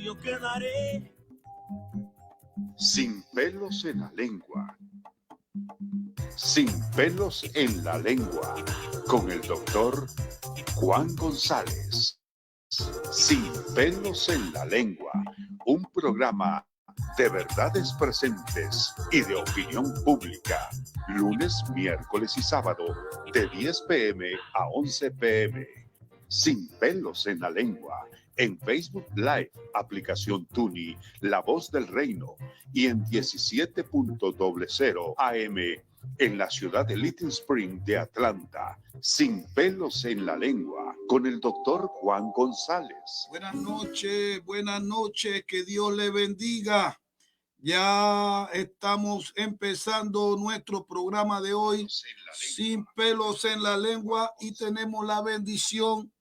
yo quedaré sin pelos en la lengua. Sin pelos en la lengua, con el doctor Juan González. Sin pelos en la lengua, un programa de verdades presentes y de opinión pública. Lunes, miércoles y sábado, de 10 p.m. a 11 p.m. Sin pelos en la lengua, en Facebook Live, aplicación Tuni, La Voz del Reino, y en 17.00 AM en la ciudad de Little Spring de Atlanta. Sin pelos en la lengua, con el doctor Juan González. Buenas noches, que Dios le bendiga. Ya estamos empezando nuestro programa de hoy, Sin pelos en la lengua, y tenemos la bendición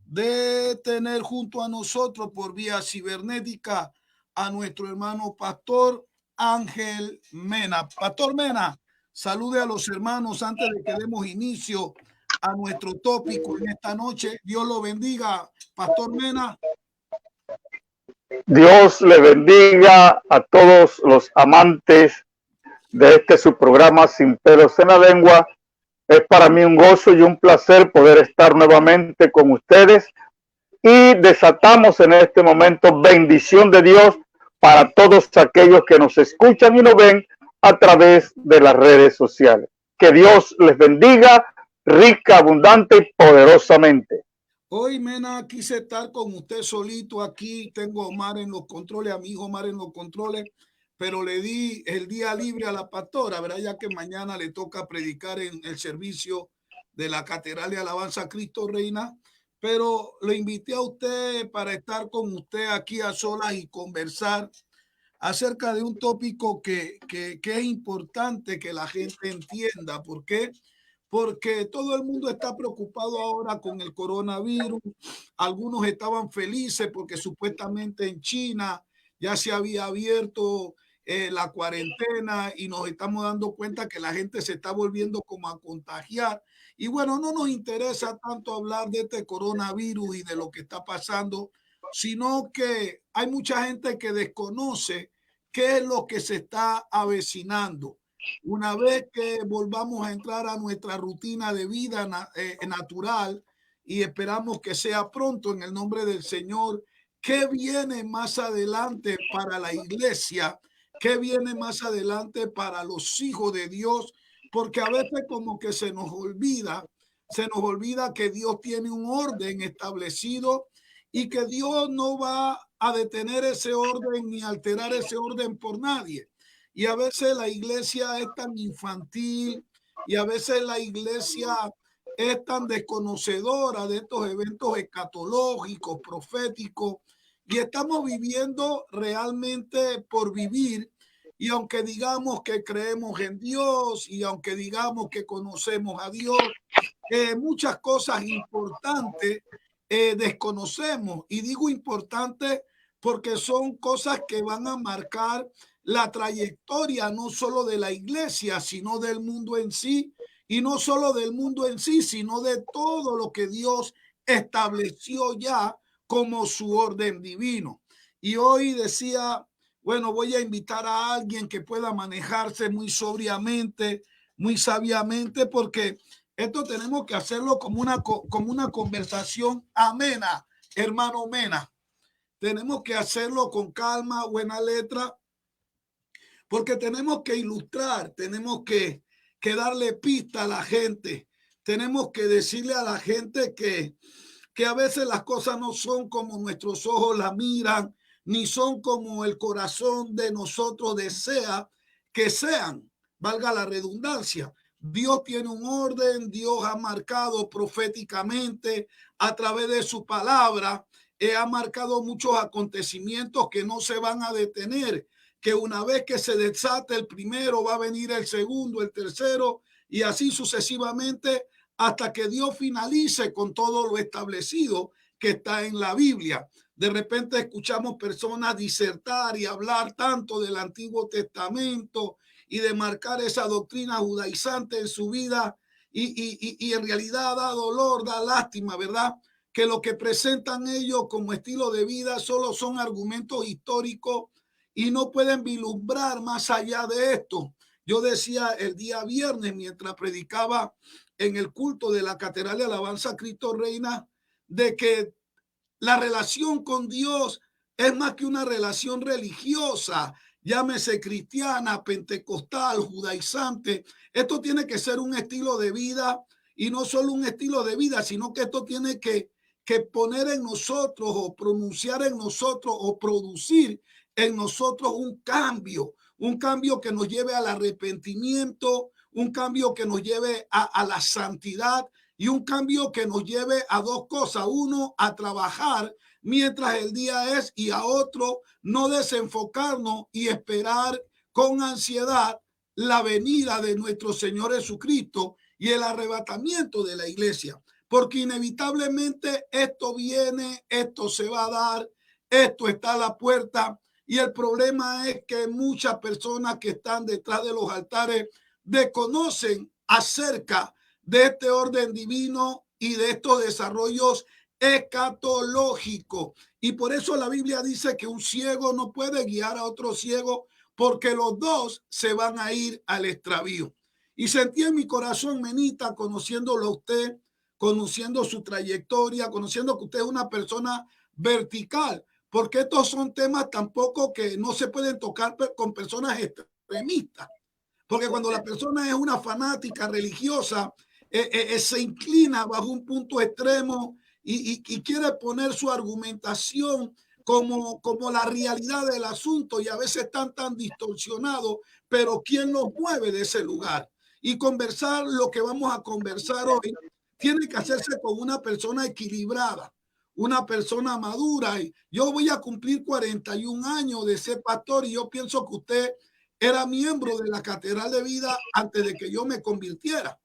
de tener junto a nosotros por vía cibernética a nuestro hermano Pastor Ángel Mena. Pastor Mena, salude a los hermanos antes de que demos inicio a nuestro tópico en esta noche. Dios lo bendiga, Pastor Mena. Dios le bendiga a todos los amantes de este su programa Sin pelos en la lengua. Es para mí un gozo y un placer poder estar nuevamente con ustedes, y desatamos en este momento bendición de Dios para todos aquellos que nos escuchan y nos ven a través de las redes sociales. Que Dios les bendiga rica, abundante y poderosamente. Hoy, Mena, quise estar con usted solito aquí. Tengo a Omar en los controles, a mi hijo Omar en los controles, pero le di el día libre a la pastora, ¿verdad? Ya que mañana le toca predicar en el servicio de la Catedral de Alabanza a Cristo Reina. Pero lo invité a usted para estar con usted aquí a solas y conversar acerca de un tópico que es importante que la gente entienda. ¿Por qué? Porque todo el mundo está preocupado ahora con el coronavirus. Algunos estaban felices porque supuestamente en China ya se había abierto la cuarentena, y nos estamos dando cuenta que la gente se está volviendo como a contagiar. Y bueno, no nos interesa tanto hablar de este coronavirus y de lo que está pasando, sino que hay mucha gente que desconoce qué es lo que se está avecinando. Una vez que volvamos a entrar a nuestra rutina de vida natural, y esperamos que sea pronto en el nombre del Señor, ¿qué viene más adelante para la iglesia? ¿Qué viene más adelante para los hijos de Dios? Porque a veces como que se nos olvida que Dios tiene un orden establecido y que Dios no va a detener ese orden ni alterar ese orden por nadie. Y a veces la iglesia es tan infantil, y a veces la iglesia es tan desconocedora de estos eventos escatológicos, proféticos, y estamos viviendo realmente por vivir. Y aunque digamos que creemos en Dios, y aunque digamos que conocemos a Dios, muchas cosas importantes desconocemos. Y digo importante porque son cosas que van a marcar la trayectoria no solo de la iglesia, sino del mundo en sí, y no solo del mundo en sí, sino de todo lo que Dios estableció ya como su orden divino. Y hoy decía, bueno, voy a invitar a alguien que pueda manejarse muy sobriamente, muy sabiamente, porque esto tenemos que hacerlo como una conversación amena, hermano Mena. Tenemos que hacerlo con calma, buena letra, porque tenemos que ilustrar, tenemos que darle pista a la gente, tenemos que decirle a la gente que a veces las cosas no son como nuestros ojos las miran, ni son como el corazón de nosotros desea que sean, valga la redundancia. Dios tiene un orden, Dios ha marcado proféticamente a través de su palabra, ha marcado muchos acontecimientos que no se van a detener, que una vez que se desate el primero va a venir el segundo, el tercero, y así sucesivamente hasta que Dios finalice con todo lo establecido que está en la Biblia. De repente escuchamos personas disertar y hablar tanto del Antiguo Testamento y de marcar esa doctrina judaizante en su vida, y en realidad da dolor, da lástima, ¿verdad? que lo que presentan ellos como estilo de vida solo son argumentos históricos y no pueden vislumbrar más allá de esto. Yo decía el día viernes mientras predicaba en el culto de la Catedral de Alabanza Cristo Reina, de que la relación con Dios es más que una relación religiosa, llámese cristiana, pentecostal, judaizante. Esto tiene que ser un estilo de vida, y no solo un estilo de vida, sino que esto tiene que poner en nosotros o pronunciar en nosotros o producir en nosotros un cambio que nos lleve al arrepentimiento, un cambio que nos lleve a la santidad y un cambio que nos lleve a dos cosas. Uno, a trabajar mientras el día es, y a otro, no desenfocarnos y esperar con ansiedad la venida de nuestro Señor Jesucristo y el arrebatamiento de la iglesia, porque inevitablemente esto viene, esto se va a dar, esto está a la puerta. Y el problema es que muchas personas que están detrás de los altares desconocen acerca de este orden divino y de estos desarrollos escatológicos. Y por eso la Biblia dice que un ciego no puede guiar a otro ciego, porque los dos se van a ir al extravío. Y sentí en mi corazón, Menita, conociéndolo a usted, conociendo su trayectoria, conociendo que usted es una persona vertical, porque estos son temas tampoco que no se pueden tocar con personas extremistas, porque cuando la persona es una fanática religiosa, se inclina bajo un punto extremo y quiere poner su argumentación como la realidad del asunto, y a veces están tan distorsionados, pero ¿quién los mueve de ese lugar? Y conversar lo que vamos a conversar hoy tiene que hacerse con una persona equilibrada, una persona madura. Y yo voy a cumplir 41 años de ser pastor, y yo pienso que usted era miembro de la Catedral de Vida antes de que yo me convirtiera.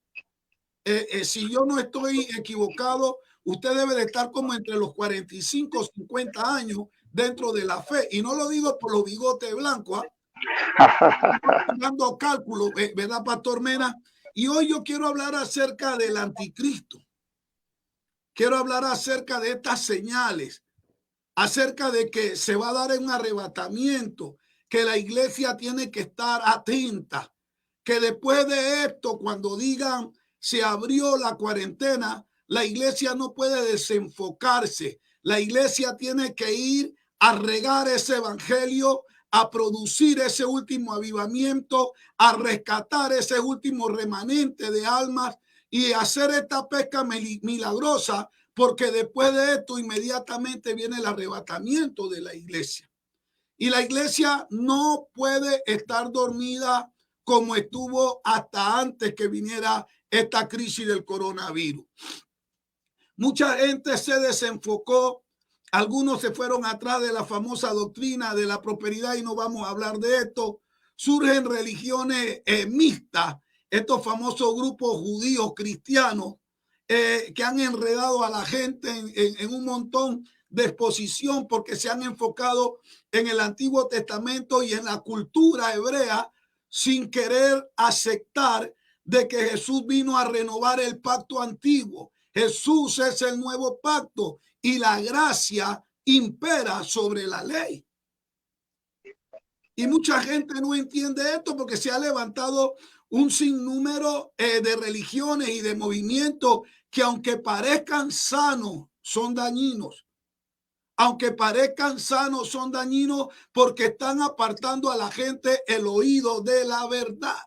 Si yo no estoy equivocado, usted debe de estar como entre los 45 o 50 años dentro de la fe. Y no lo digo por los bigotes blancos, dando cálculo, ¿verdad, Pastor Mena? Y hoy yo quiero hablar acerca del anticristo. Quiero hablar acerca de estas señales, acerca de que se va a dar un arrebatamiento, que la iglesia tiene que estar atenta, que después de esto, cuando digan se abrió la cuarentena, la iglesia no puede desenfocarse. La iglesia tiene que ir a regar ese evangelio, a producir ese último avivamiento, a rescatar ese último remanente de almas y hacer esta pesca milagrosa, porque después de esto inmediatamente viene el arrebatamiento de la iglesia. Y la iglesia no puede estar dormida como estuvo hasta antes que viniera esta crisis del coronavirus. Mucha gente se desenfocó, algunos se fueron atrás de la famosa doctrina de la prosperidad, y no vamos a hablar de esto. Surgen religiones mixtas, estos famosos grupos judíos cristianos que han enredado a la gente en un montón de exposición, porque se han enfocado en el Antiguo Testamento y en la cultura hebrea, sin querer aceptar de que Jesús vino a renovar el pacto antiguo. Jesús es el nuevo pacto y la gracia impera sobre la ley. Y mucha gente no entiende esto, porque se ha levantado un sinnúmero de religiones y de movimientos que, aunque parezcan sanos, son dañinos. Aunque parezcan sanos, son dañinos, porque están apartando a la gente el oído de la verdad.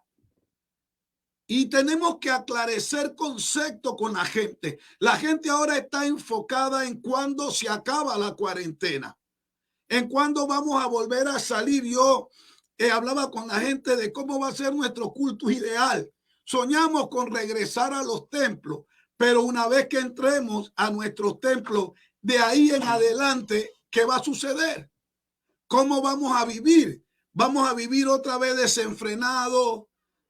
Y tenemos que aclarecer conceptos con la gente. La gente ahora está enfocada en cuándo se acaba la cuarentena, en cuándo vamos a volver a salir. Yo hablaba con la gente de cómo va a ser nuestro culto ideal. Soñamos con regresar a los templos, pero una vez que entremos a nuestros templos, de ahí en adelante, ¿qué va a suceder? ¿Cómo vamos a vivir? ¿Vamos a vivir otra vez desenfrenados,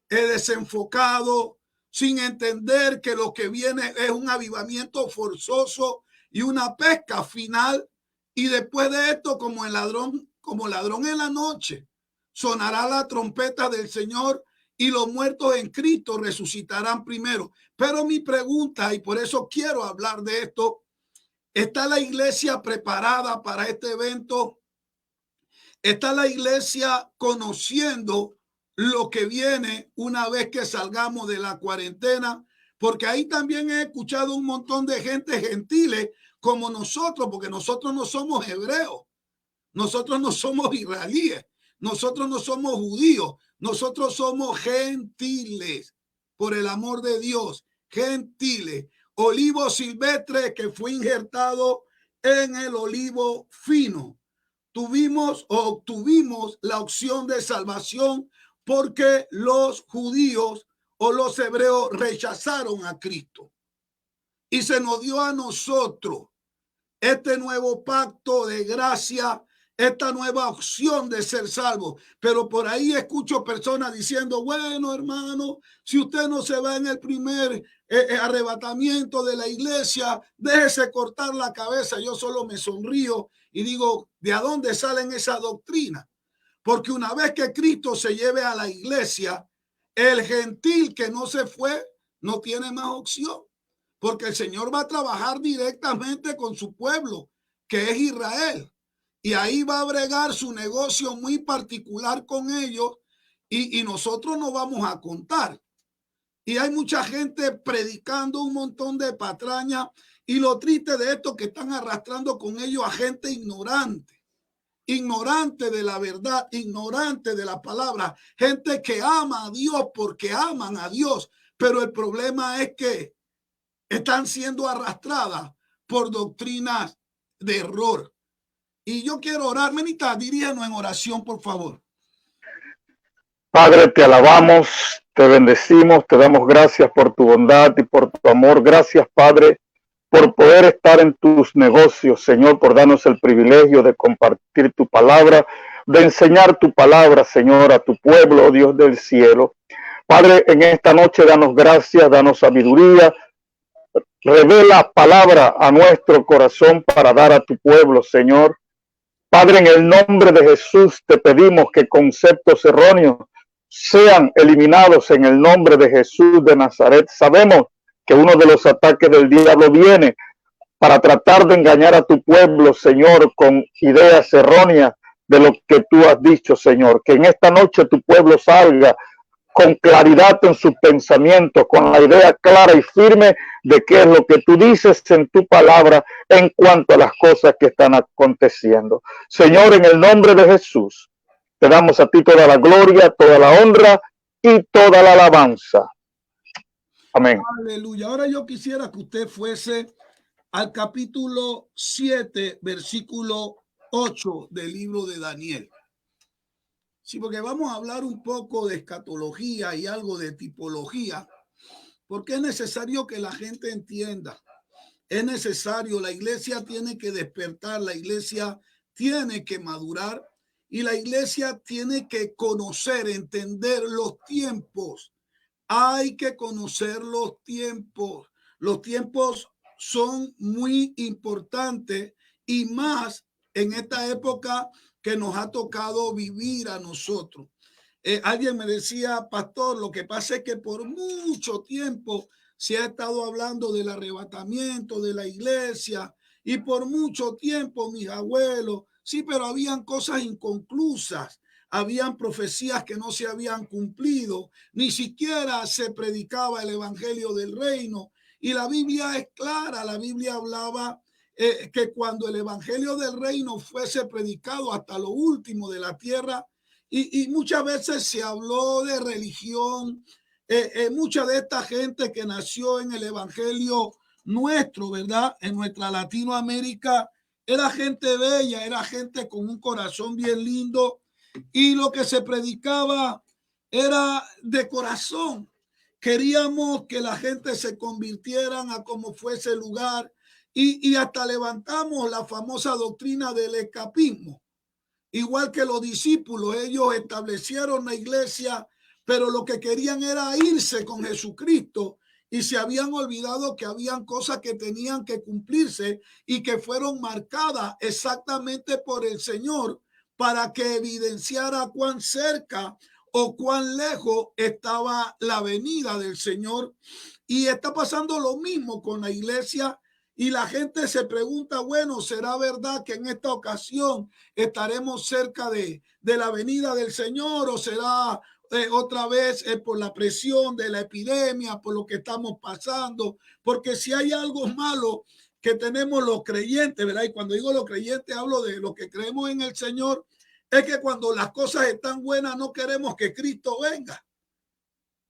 desenfocados, sin entender que lo que viene es un avivamiento forzoso y una pesca final? Y después de esto, como ladrón en la noche, sonará la trompeta del Señor y los muertos en Cristo resucitarán primero. Pero mi pregunta, y por eso quiero hablar de esto, ¿Está la iglesia preparada para este evento? ¿Está la iglesia conociendo lo que viene una vez que salgamos de la cuarentena? Porque ahí también he escuchado un montón de gente gentiles como nosotros, porque nosotros no somos hebreos, nosotros no somos israelíes, nosotros no somos judíos, nosotros somos gentiles, por el amor de Dios, gentiles. Olivo silvestre que fue injertado en el olivo fino. Tuvimos o obtuvimos la opción de salvación porque los judíos o los hebreos rechazaron a Cristo. Y se nos dio a nosotros este nuevo pacto de gracia, esta nueva opción de ser salvo. Pero por ahí escucho personas diciendo, bueno, hermano, si usted no se va en el primer arrebatamiento de la iglesia, déjese cortar la cabeza. Yo solo me sonrío y digo, ¿de a dónde salen esa doctrina? Porque una vez que Cristo se lleve a la iglesia, el gentil que no se fue no tiene más opción, porque el Señor va a trabajar directamente con su pueblo, que es Israel, y ahí va a bregar su negocio muy particular con ellos, y nosotros no vamos a contar. Y hay mucha gente predicando un montón de patrañas, y lo triste de esto que están arrastrando con ellos a gente ignorante, ignorante de la verdad, ignorante de la palabra, gente que ama a Dios porque aman a Dios, pero el problema es que están siendo arrastradas por doctrinas de error. Y yo quiero orar. Menita, dirígenos en oración, por favor. Padre, te alabamos, te bendecimos, te damos gracias por tu bondad y por tu amor. Gracias, Padre, por poder estar en tus negocios, Señor, por darnos el privilegio de compartir tu palabra, de enseñar tu palabra, Señor, a tu pueblo, oh Dios del cielo. Padre, en esta noche danos gracias, danos sabiduría, revela palabra a nuestro corazón para dar a tu pueblo, Señor. Padre, en el nombre de Jesús te pedimos que conceptos erróneos sean eliminados en el nombre de Jesús de Nazaret. Sabemos que uno de los ataques del diablo viene para tratar de engañar a tu pueblo, Señor, con ideas erróneas de lo que tú has dicho, Señor. Que en esta noche tu pueblo salga con claridad en sus pensamientos, con la idea clara y firme de qué es lo que tú dices en tu palabra en cuanto a las cosas que están aconteciendo. Señor, en el nombre de Jesús, te damos a ti toda la gloria, toda la honra y toda la alabanza. Amén. Aleluya. Ahora yo quisiera que usted fuese al capítulo 7, versículo 8 del libro de Daniel. Sí, porque vamos a hablar un poco de escatología y algo de tipología, porque es necesario que la gente entienda. Es necesario, la iglesia tiene que despertar, la iglesia tiene que madurar y la iglesia tiene que conocer, entender los tiempos. Hay que conocer los tiempos. Los tiempos son muy importantes y más en esta época que nos ha tocado vivir a nosotros. Alguien me decía, pastor, lo que pasa es que por mucho tiempo se ha estado hablando del arrebatamiento de la iglesia y por mucho tiempo mis abuelos, sí, pero habían cosas inconclusas, habían profecías que no se habían cumplido, ni siquiera se predicaba el evangelio del reino. Y la Biblia es clara, la Biblia hablaba que cuando el evangelio del reino fuese predicado hasta lo último de la tierra, y muchas veces se habló de religión, mucha de esta gente que nació en el evangelio nuestro, ¿verdad? En nuestra Latinoamérica, era gente bella, era gente con un corazón bien lindo, y lo que se predicaba era de corazón. Queríamos que la gente se convirtieran a como fuese el lugar, y hasta levantamos la famosa doctrina del escapismo. Igual que los discípulos, ellos establecieron la iglesia, pero lo que querían era irse con Jesucristo y se habían olvidado que habían cosas que tenían que cumplirse y que fueron marcadas exactamente por el Señor para que evidenciara cuán cerca o cuán lejos estaba la venida del Señor. Y está pasando lo mismo con la iglesia. Y la gente se pregunta, bueno, ¿será verdad que en esta ocasión estaremos cerca de la venida del Señor o será otra vez por la presión de la epidemia, por lo que estamos pasando? Porque si hay algo malo que tenemos los creyentes, ¿verdad? Y cuando digo los creyentes hablo de los que creemos en el Señor, es que cuando las cosas están buenas no queremos que Cristo venga,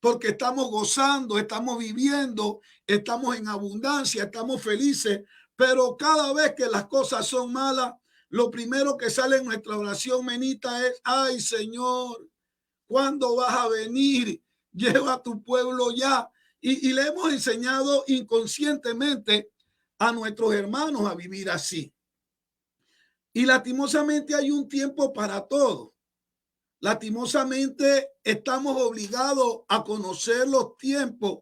porque estamos gozando, estamos viviendo, estamos en abundancia, estamos felices, pero cada vez que las cosas son malas, lo primero que sale en nuestra oración, Menita, es, ay Señor, ¿cuándo vas a venir? Lleva a tu pueblo ya. Y le hemos enseñado inconscientemente a nuestros hermanos a vivir así. Y lastimosamente hay un tiempo para todo. Lastimosamente estamos obligados a conocer los tiempos,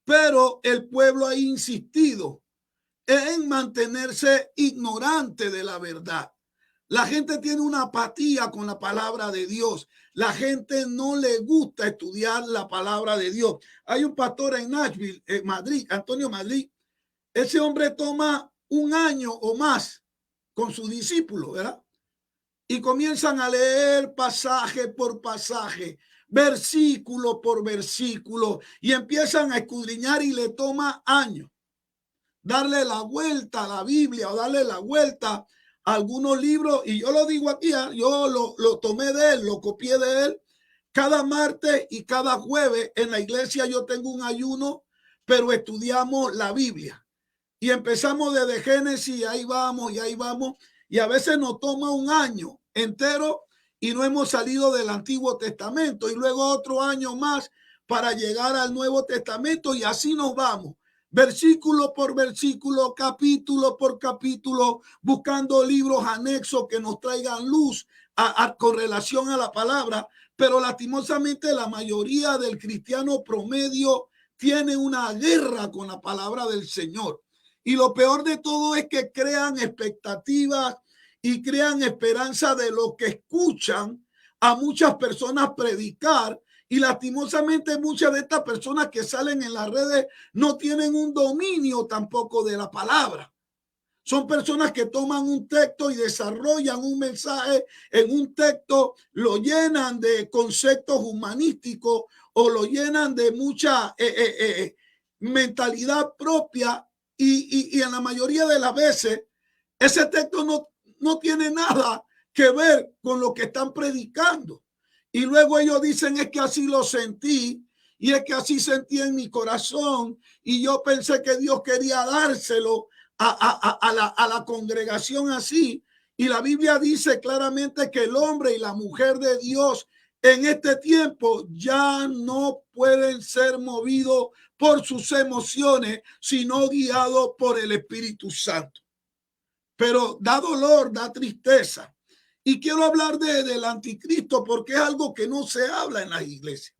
pero el pueblo ha insistido en mantenerse ignorante de la verdad. La gente tiene una apatía con la palabra de Dios. La gente no le gusta estudiar la palabra de Dios. Hay un pastor en Nashville, en Madrid, Antonio Madrid. Ese hombre toma un año o más con sus discípulos, ¿verdad? Y comienzan a leer pasaje por pasaje, versículo por versículo, y empiezan a escudriñar y le toma años darle la vuelta a la Biblia o darle la vuelta a algunos libros. Y yo lo digo aquí, yo lo tomé de él, lo copié de él. Cada martes y cada jueves en la iglesia yo tengo un ayuno, pero estudiamos la Biblia. Y empezamos desde Génesis y ahí vamos, y ahí vamos. Y a veces nos toma un año entero y no hemos salido del Antiguo Testamento. Y luego otro año más para llegar al Nuevo Testamento y así nos vamos. Versículo por versículo, capítulo por capítulo, buscando libros anexos que nos traigan luz con relación a la palabra. Pero lastimosamente la mayoría del cristiano promedio tiene una guerra con la palabra del Señor. Y lo peor de todo es que crean expectativas y crean esperanza de lo que escuchan a muchas personas predicar. Y lastimosamente muchas de estas personas que salen en las redes no tienen un dominio tampoco de la palabra. Son personas que toman un texto y desarrollan un mensaje en un texto, lo llenan de conceptos humanísticos o lo llenan de mucha mentalidad propia y en la mayoría de las veces ese texto no tiene nada que ver con lo que están predicando. Y luego ellos dicen, es que así lo sentí, y es que así sentí en mi corazón, y yo pensé que Dios quería dárselo a la congregación así. Y la Biblia dice claramente que el hombre y la mujer de Dios en este tiempo ya no pueden ser movidos por sus emociones, sino guiados por el Espíritu Santo. Pero da dolor, da tristeza. Y quiero hablar del anticristo porque es algo que no se habla en las iglesias.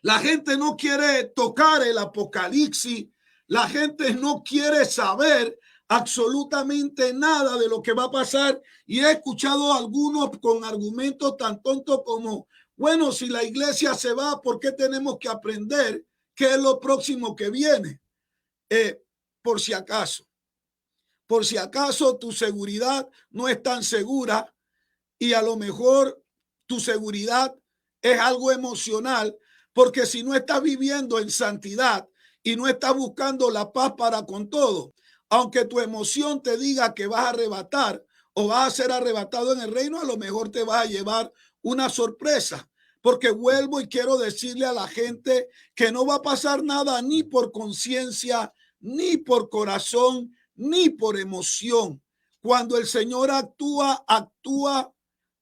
La gente no quiere tocar el apocalipsis. La gente no quiere saber absolutamente nada de lo que va a pasar. Y he escuchado a algunos con argumentos tan tontos como, bueno, si la iglesia se va, ¿por qué tenemos que aprender qué es lo próximo que viene? Por si acaso. Por si acaso tu seguridad no es tan segura y a lo mejor tu seguridad es algo emocional, porque si no estás viviendo en santidad y no estás buscando la paz para con todo, aunque tu emoción te diga que vas a arrebatar o vas a ser arrebatado en el reino, a lo mejor te vas a llevar una sorpresa. Porque vuelvo y quiero decirle a la gente que no va a pasar nada ni por conciencia, ni por corazón, ni por emoción. Cuando el Señor actúa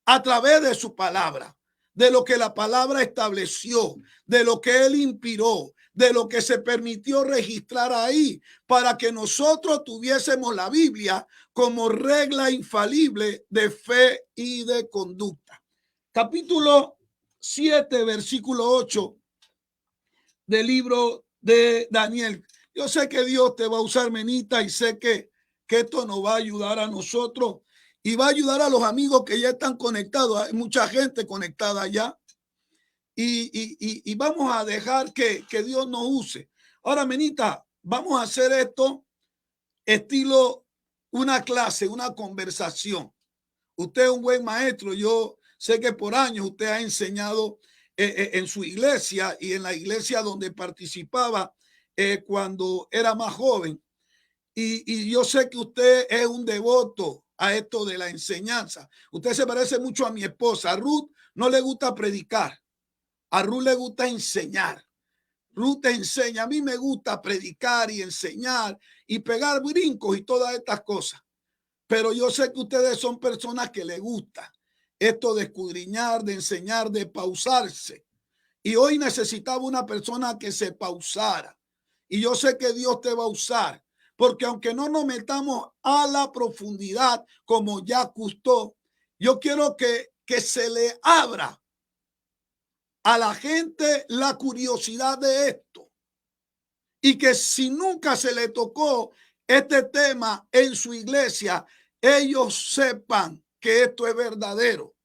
a través de su palabra, de lo que la palabra estableció, de lo que Él inspiró, de lo que se permitió registrar ahí, para que nosotros tuviésemos la Biblia como regla infalible de fe y de conducta. Capítulo 7, versículo 8 del libro de Daniel. Yo sé que Dios te va a usar, Menita, y sé que esto nos va a ayudar a nosotros y va a ayudar a los amigos que ya están conectados. Hay mucha gente conectada ya y vamos a dejar que Dios nos use. Ahora, Menita, vamos a hacer esto estilo una clase, una conversación. Usted es un buen maestro. Yo sé que por años usted ha enseñado en su iglesia y en la iglesia donde participaba cuando era más joven. Y yo sé que usted es un devoto a esto de la enseñanza. Usted se parece mucho a mi esposa. A Ruth no le gusta predicar. A Ruth le gusta enseñar. Ruth te enseña. A mí me gusta predicar y enseñar y pegar brincos y todas estas cosas. Pero yo sé que ustedes son personas que les gusta esto de escudriñar, de enseñar, de pausarse. Y hoy necesitaba una persona que se pausara. Y yo sé que Dios te va a usar. Porque aunque no nos metamos a la profundidad como ya costó, yo quiero que se le abra a la gente la curiosidad de esto. Y que si nunca se le tocó este tema en su iglesia, ellos sepan que esto es verdadero.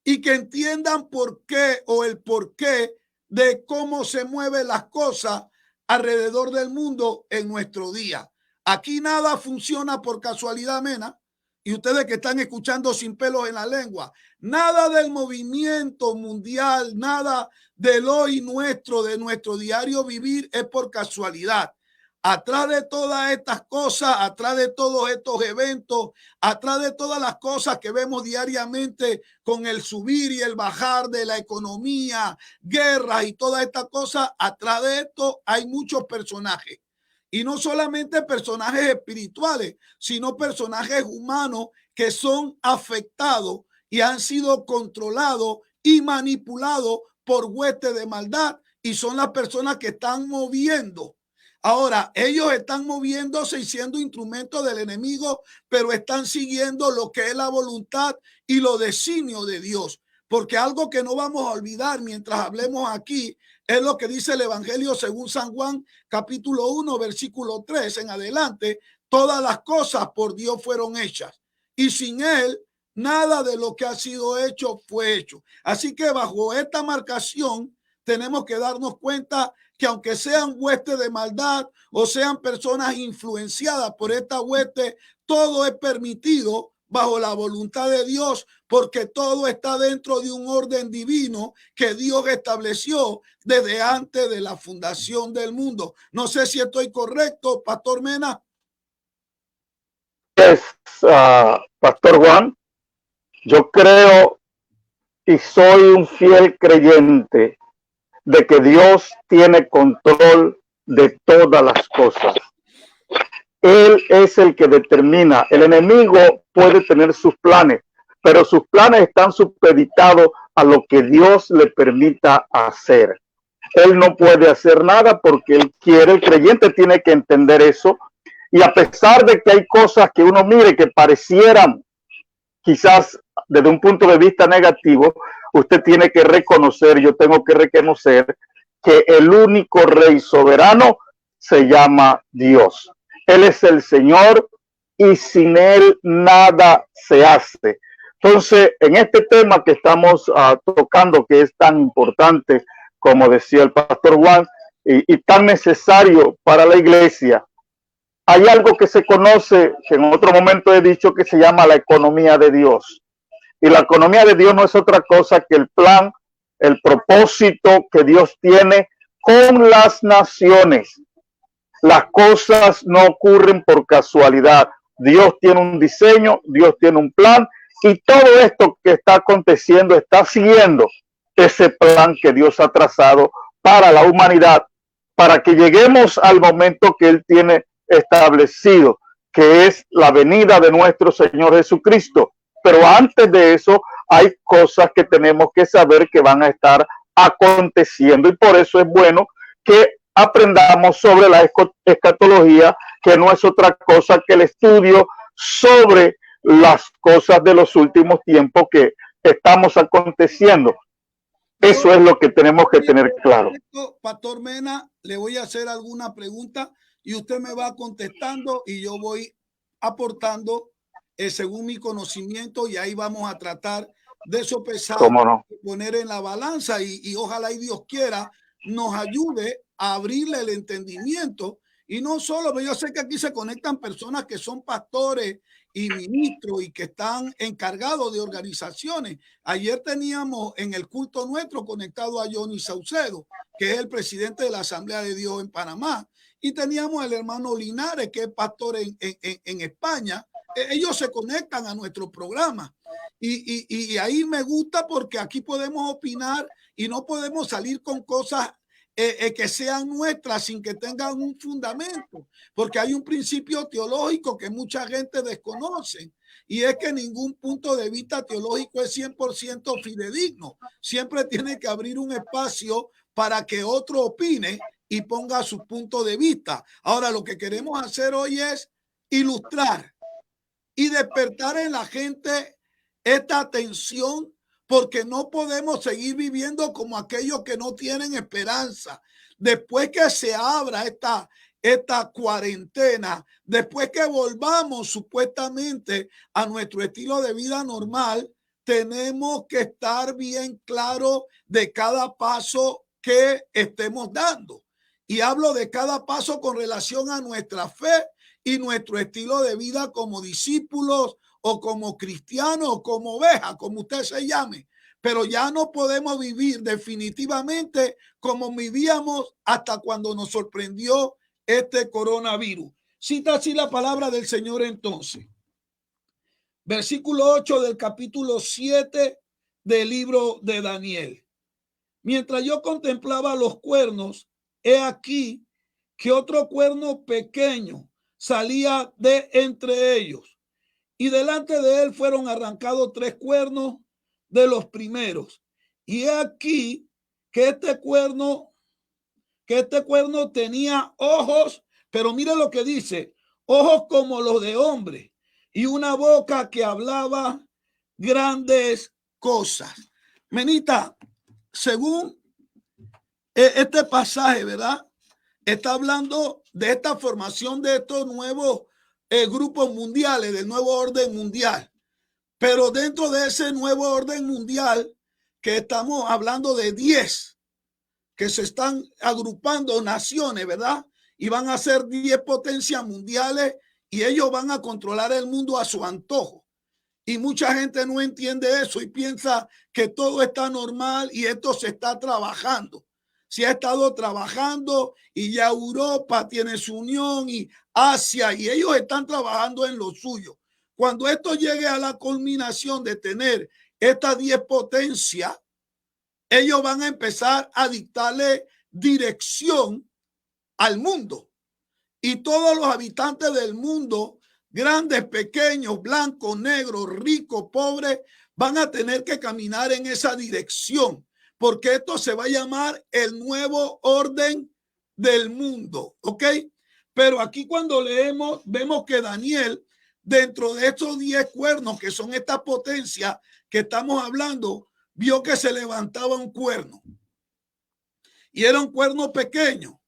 Y que entiendan por qué o el porqué de cómo se mueven las cosas alrededor del mundo en nuestro día. Aquí nada funciona por casualidad, mena. Y ustedes que están escuchando Sin Pelos en la Lengua, nada del movimiento mundial, nada del hoy nuestro, de nuestro diario vivir es por casualidad. Atrás de todas estas cosas, atrás de todos estos eventos, atrás de todas las cosas que vemos diariamente con el subir y el bajar de la economía, guerras y todas estas cosas, atrás de esto hay muchos personajes. Y no solamente personajes espirituales, sino personajes humanos que son afectados y han sido controlados y manipulados por huestes de maldad y son las personas que están moviendo. Ahora, ellos están moviéndose y siendo instrumentos del enemigo, pero están siguiendo lo que es la voluntad y los designios de Dios. Porque algo que no vamos a olvidar mientras hablemos aquí es lo que dice el Evangelio según San Juan, capítulo 1, versículo 3 en adelante. Todas las cosas por Dios fueron hechas y sin Él nada de lo que ha sido hecho fue hecho. Así que bajo esta marcación tenemos que darnos cuenta que aunque sean huestes de maldad o sean personas influenciadas por esta hueste, todo es permitido bajo la voluntad de Dios, porque todo está dentro de un orden divino que Dios estableció desde antes de la fundación del mundo. No sé si estoy correcto, Pastor Mena. Pastor Juan, yo creo y soy un fiel creyente de que Dios tiene control de todas las cosas. Él es el que determina. El enemigo puede tener sus planes, pero sus planes están supeditados a lo que Dios le permita hacer. Él no puede hacer nada porque Él quiere. El creyente tiene que entender eso. Y a pesar de que hay cosas que uno mire que parecieran quizás desde un punto de vista negativo, usted tiene que reconocer, yo tengo que reconocer que el único rey soberano se llama Dios. Él es el Señor y sin Él nada se hace. Entonces, en este tema que estamos tocando, que es tan importante, como decía el pastor Juan, y tan necesario para la iglesia, hay algo que se conoce, que en otro momento he dicho, que se llama la economía de Dios. Y la economía de Dios no es otra cosa que el plan, el propósito que Dios tiene con las naciones. Las cosas no ocurren por casualidad. Dios tiene un diseño, Dios tiene un plan, y todo esto que está aconteciendo está siguiendo ese plan que Dios ha trazado para la humanidad, para que lleguemos al momento que Él tiene establecido, que es la venida de nuestro Señor Jesucristo. Pero antes de eso hay cosas que tenemos que saber que van a estar aconteciendo, y por eso es bueno que aprendamos sobre la escatología, que no es otra cosa que el estudio sobre las cosas de los últimos tiempos que estamos aconteciendo. Eso es lo que tenemos que tener claro. Pastor Mena, le voy a hacer alguna pregunta y usted me va contestando y yo voy aportando según mi conocimiento, y ahí vamos a tratar de sopesar, ¿Cómo no? poner en la balanza y ojalá y Dios quiera nos ayude a abrirle el entendimiento Y no solo, pero yo sé que aquí se conectan personas que son pastores y ministros y que están encargados de organizaciones. Ayer teníamos en el culto nuestro conectado a Johnny Saucedo, que es el presidente de la Asamblea de Dios en Panamá. Y teníamos al hermano Linares, que es pastor en España. Ellos se conectan a nuestro programa. Y ahí me gusta porque aquí podemos opinar y no podemos salir con cosas que sean nuestras sin que tengan un fundamento, porque hay un principio teológico que mucha gente desconoce, y es que ningún punto de vista teológico es 100% fidedigno. Siempre tiene que abrir un espacio para que otro opine y ponga su punto de vista. Ahora, lo que queremos hacer hoy es ilustrar y despertar en la gente esta atención, porque no podemos seguir viviendo como aquellos que no tienen esperanza. Después que se abra esta cuarentena, después que volvamos supuestamente a nuestro estilo de vida normal, tenemos que estar bien claros de cada paso que estemos dando. Y hablo de cada paso con relación a nuestra fe y nuestro estilo de vida como discípulos o como cristianos o como ovejas, como usted se llame. Pero ya no podemos vivir definitivamente como vivíamos hasta cuando nos sorprendió este coronavirus. Cita así la palabra del Señor entonces. Versículo 8 del capítulo 7 del libro de Daniel. Mientras yo contemplaba los cuernos, he aquí que otro cuerno pequeño salía de entre ellos, y delante de él fueron arrancados 3 cuernos de los primeros. Y he aquí que este cuerno tenía ojos, pero mire lo que dice, ojos como los de hombre, y una boca que hablaba grandes cosas. Menita, según este pasaje, ¿verdad? Está hablando de esta formación de estos nuevos grupos mundiales, del nuevo orden mundial. Pero dentro de ese nuevo orden mundial, que estamos hablando de 10, que se están agrupando naciones, ¿verdad? Y van a ser 10 potencias mundiales y ellos van a controlar el mundo a su antojo. Y mucha gente no entiende eso y piensa que todo está normal y esto se está trabajando. Se ha estado trabajando y ya Europa tiene su unión y Asia, y ellos están trabajando en lo suyo. Cuando esto llegue a la culminación de tener estas 10 potencias, ellos van a empezar a dictarle dirección al mundo. Y todos los habitantes del mundo, grandes, pequeños, blancos, negros, ricos, pobres, van a tener que caminar en esa dirección, porque esto se va a llamar el nuevo orden del mundo, ¿ok? Pero aquí cuando leemos, vemos que Daniel, dentro de estos 10 cuernos, que son estas potencias que estamos hablando, vio que se levantaba un cuerno. Y era un cuerno pequeño,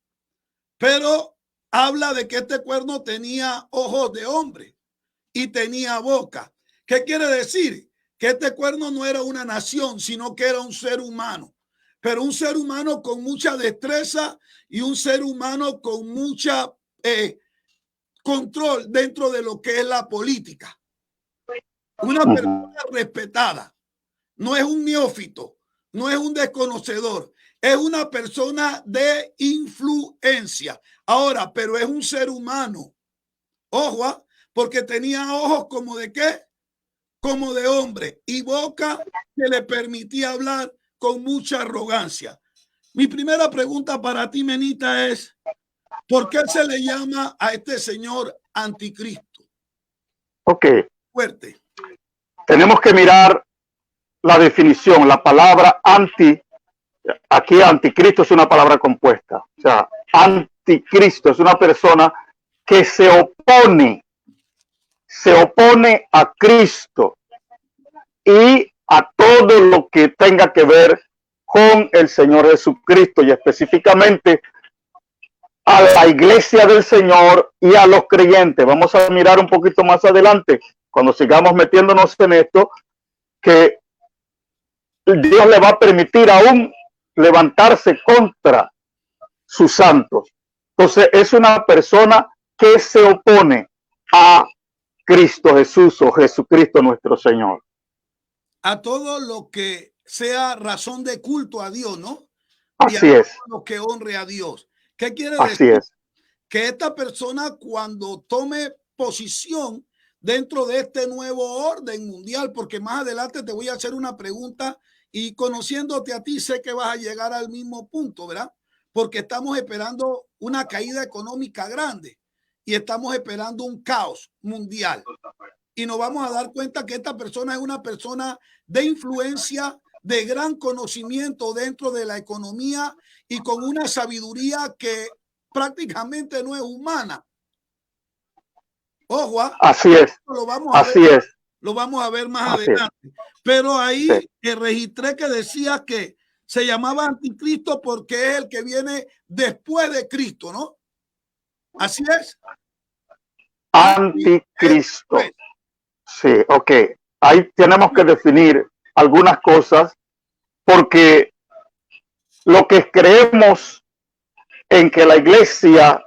pero habla de que este cuerno tenía ojos de hombre y tenía boca. ¿Qué quiere decir? Que este cuerno no era una nación, sino que era un ser humano, pero un ser humano con mucha destreza y un ser humano con mucha control dentro de lo que es la política. Una persona respetada, no es un neófito, no es un desconocedor, es una persona de influencia. Ahora, pero es un ser humano. Ojo, porque tenía ojos como de qué, como de hombre, y boca que le permitía hablar con mucha arrogancia. Mi primera pregunta para ti, Menita, es ¿por qué se le llama a este señor anticristo? Ok. Fuerte. Tenemos que mirar la definición. La palabra anti, aquí anticristo es una palabra compuesta. O sea, anticristo es una persona que se opone a Cristo y a todo lo que tenga que ver con el Señor Jesucristo, y específicamente a la iglesia del Señor y a los creyentes. Vamos a mirar un poquito más adelante, cuando sigamos metiéndonos en esto, que Dios le va a permitir aún levantarse contra sus santos. Entonces es una persona que se opone a Cristo Jesús o Jesucristo nuestro Señor. A todo lo que sea razón de culto a Dios, ¿no? Así y a es. todo lo que honre a Dios. ¿Qué quiere Así decir? es. Que esta persona, cuando tome posición dentro de este nuevo orden mundial, porque más adelante te voy a hacer una pregunta y conociéndote a ti sé que vas a llegar al mismo punto, ¿verdad? Porque estamos esperando una caída económica grande y estamos esperando un caos mundial. Y nos vamos a dar cuenta que esta persona es una persona de influencia, de gran conocimiento dentro de la economía y con una sabiduría que prácticamente no es humana. Ojo, así es. Lo vamos a así ver, es. lo vamos a ver más Así adelante. es. Pero ahí Sí. registré que decía que se llamaba anticristo porque es el que viene después de Cristo, ¿no? Así es. Anticristo. Sí, ok. Ahí tenemos que definir algunas cosas porque lo que creemos en que la iglesia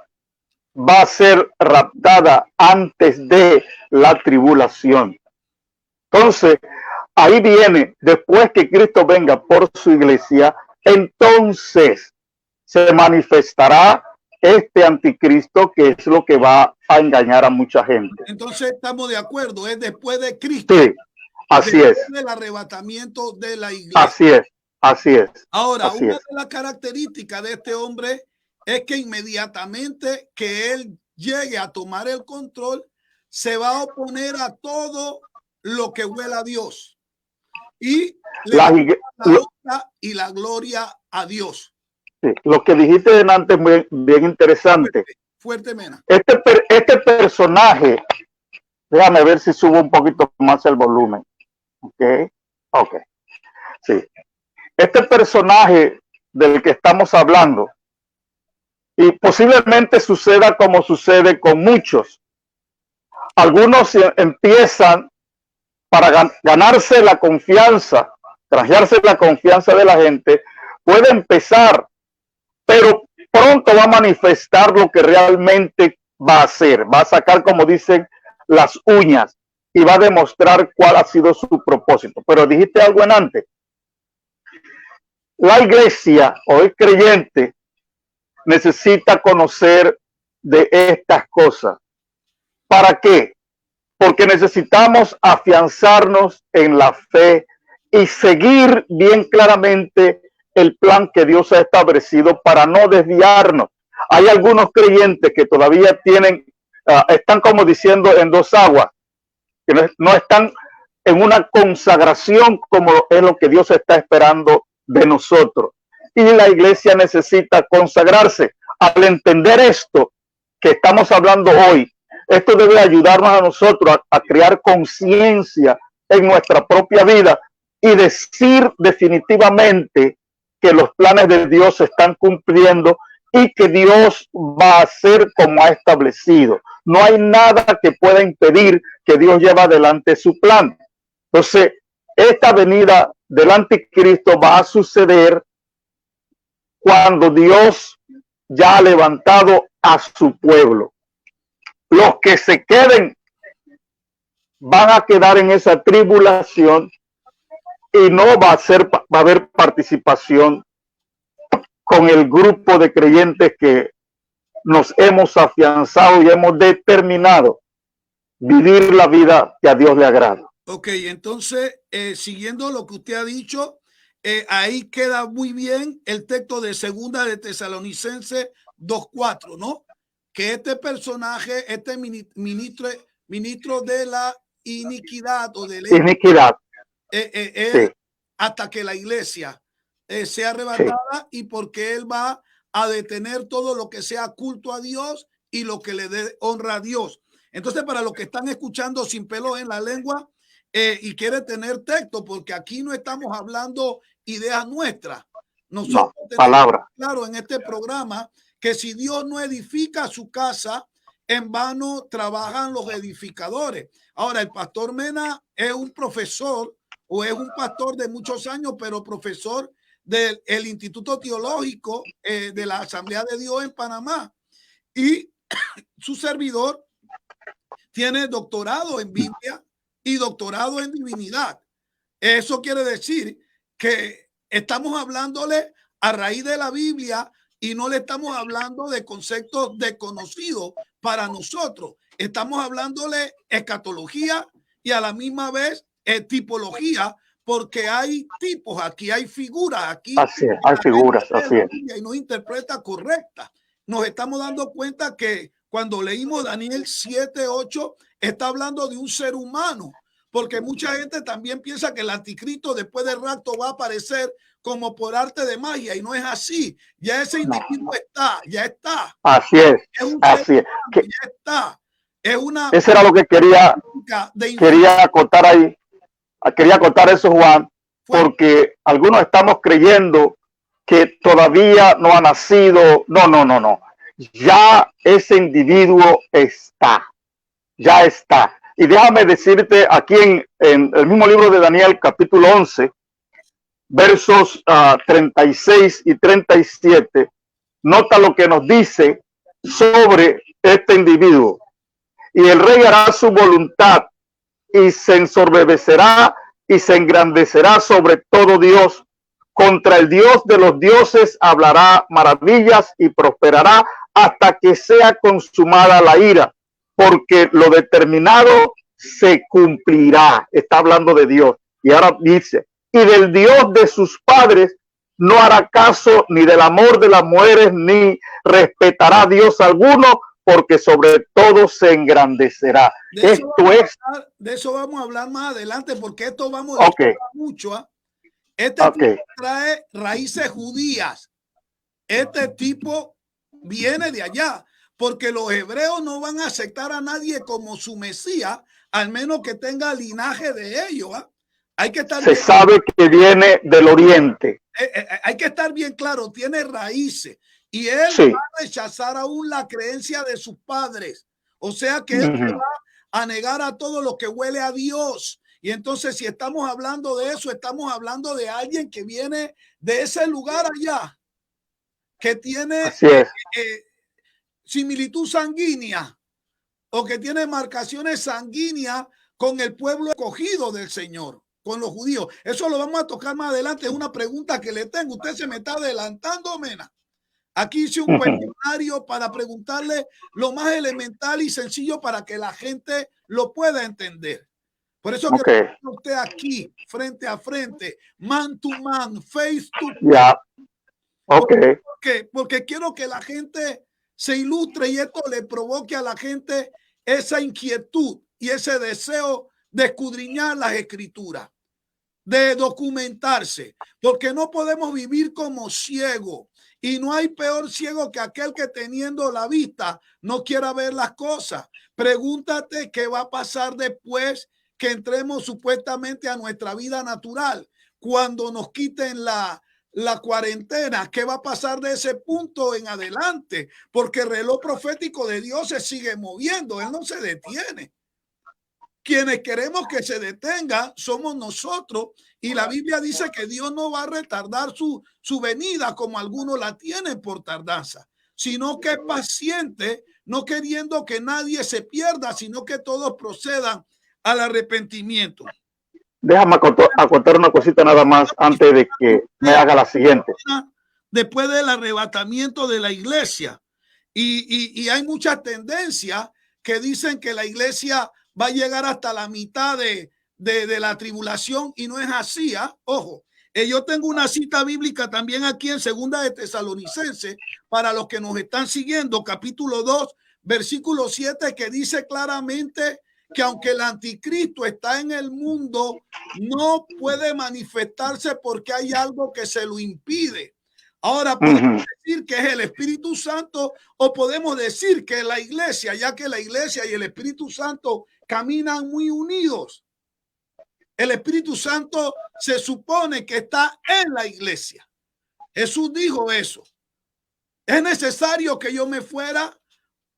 va a ser raptada antes de la tribulación. Entonces, ahí viene, después que Cristo venga por su iglesia, entonces se manifestará este anticristo, que es lo que va a engañar a mucha gente. Entonces estamos de acuerdo, es después de Cristo. Sí, así después es. del arrebatamiento de la iglesia. Así es, así es. Ahora, así una es. de las características de este hombre es que inmediatamente que él llegue a tomar el control, se va a oponer a todo lo que huela a Dios y le va a dar la honra y la gloria a Dios. Sí, lo que dijiste antes es bien interesante. Fuerte, Mena. Este personaje, déjame ver si subo un poquito más el volumen. Ok. Sí. Este personaje del que estamos hablando, y posiblemente suceda como sucede con muchos. Algunos empiezan para ganarse la confianza, granjearse la confianza de la gente, puede empezar, pero pronto va a manifestar lo que realmente va a hacer. Va a sacar, como dicen, las uñas y va a demostrar cuál ha sido su propósito. Pero dijiste algo en antes. La iglesia o el creyente necesita conocer de estas cosas. ¿Para qué? Porque necesitamos afianzarnos en la fe y seguir bien claramente el plan que Dios ha establecido para no desviarnos. Hay algunos creyentes que todavía están como diciendo en dos aguas, que no están en una consagración como es lo que Dios está esperando de nosotros. Y la iglesia necesita consagrarse. Al entender esto que estamos hablando hoy, esto debe ayudarnos a nosotros a crear conciencia en nuestra propia vida y decir definitivamente que los planes de Dios se están cumpliendo y que Dios va a hacer como ha establecido. No hay nada que pueda impedir que Dios lleve adelante su plan. Entonces, esta venida del anticristo va a suceder cuando Dios ya ha levantado a su pueblo. Los que se queden van a quedar en esa tribulación y no va a haber participación con el grupo de creyentes que nos hemos afianzado y hemos determinado vivir la vida que a Dios le agrada. Ok, entonces, siguiendo lo que usted ha dicho, ahí queda muy bien el texto de Segunda de Tesalonicenses 2:4, ¿no? Que este personaje, este ministro de la iniquidad o de la iniquidad, sí, hasta que la iglesia sea arrebatada, sí, y porque él va a detener todo lo que sea culto a Dios y lo que le dé honra a Dios. Entonces, para los que están escuchando sin pelos en la lengua y quiere tener texto, porque aquí no estamos hablando ideas nuestras. Nosotros tenemos claro en este programa que si Dios no edifica su casa, en vano trabajan los edificadores. Ahora, el pastor Mena es un profesor o es un pastor de muchos años, pero profesor del Instituto Teológico de la Asamblea de Dios en Panamá. Y su servidor tiene doctorado en Biblia y doctorado en divinidad. Eso quiere decir que estamos hablándole a raíz de la Biblia y no le estamos hablando de conceptos desconocidos para nosotros. Estamos hablándole escatología y a la misma vez tipología, porque hay tipos aquí, hay figuras aquí. Así es, hay figuras, así es. Y no interpreta correcta. Nos estamos dando cuenta que cuando leímos Daniel 7:8, está hablando de un ser humano, porque mucha gente también piensa que el anticristo después del rapto va a aparecer como por arte de magia, y no es así. Ya ese individuo está, ya está. Así es, así es. Ya está. Es una... Eso era lo que quería acotar ahí. Quería acotar eso, Juan, porque algunos estamos creyendo que todavía no ha nacido. No. Ya ese individuo está. Ya está. Y déjame decirte aquí en el mismo libro de Daniel, capítulo 11, versos 36 y 37, nota lo que nos dice sobre este individuo. Y el rey hará su voluntad y se ensorbecerá y se engrandecerá sobre todo Dios. Contra el Dios de los dioses hablará maravillas y prosperará hasta que sea consumada la ira, porque lo determinado se cumplirá. Está hablando de Dios. Y ahora dice, y del Dios de sus padres no hará caso, ni del amor de las mujeres, ni respetará a Dios alguno, porque sobre todo se engrandecerá. De eso vamos a hablar más adelante, porque esto vamos a hablar mucho. Este tipo trae raíces judías. Este tipo viene de allá, porque los hebreos no van a aceptar a nadie como su Mesías, al menos que tenga linaje de ellos. Hay que estar Se sabe que viene del oriente. Hay que estar bien claro, tiene raíces. Y él va a rechazar aún la creencia de sus padres. O sea que él va a negar a todo lo que huele a Dios. Y entonces, si estamos hablando de eso, estamos hablando de alguien que viene de ese lugar allá, que tiene similitud sanguínea o que tiene marcaciones sanguíneas con el pueblo escogido del Señor, con los judíos. Eso lo vamos a tocar más adelante. Es una pregunta que le tengo. Usted se me está adelantando, Mena. Aquí hice un cuestionario para preguntarle lo más elemental y sencillo para que la gente lo pueda entender. Por eso que usted aquí, frente a frente, man to man, face to face. Porque quiero que la gente se ilustre y esto le provoque a la gente esa inquietud y ese deseo de escudriñar las escrituras, de documentarse, porque no podemos vivir como ciegos. Y no hay peor ciego que aquel que teniendo la vista no quiera ver las cosas. Pregúntate qué va a pasar después que entremos supuestamente a nuestra vida natural. Cuando nos quiten la cuarentena, ¿qué va a pasar de ese punto en adelante? Porque el reloj profético de Dios se sigue moviendo, él no se detiene. Quienes queremos que se detenga somos nosotros, y la Biblia dice que Dios no va a retardar su venida como algunos la tienen por tardanza, sino que es paciente, no queriendo que nadie se pierda, sino que todos procedan al arrepentimiento. Déjame acotar una cosita nada más antes de que me haga la siguiente. Después del arrebatamiento de la iglesia, y hay muchas tendencias que dicen que la iglesia va a llegar hasta la mitad de la tribulación, y no es así. Ojo, yo tengo una cita bíblica también aquí en Segunda de Tesalonicenses, para los que nos están siguiendo, capítulo 2, versículo 7, que dice claramente que aunque el anticristo está en el mundo, no puede manifestarse porque hay algo que se lo impide. Ahora, podemos decir que es el Espíritu Santo, o podemos decir que es la iglesia, ya que la iglesia y el Espíritu Santo caminan muy unidos. El Espíritu Santo se supone que está en la iglesia. Jesús dijo eso. Es necesario que yo me fuera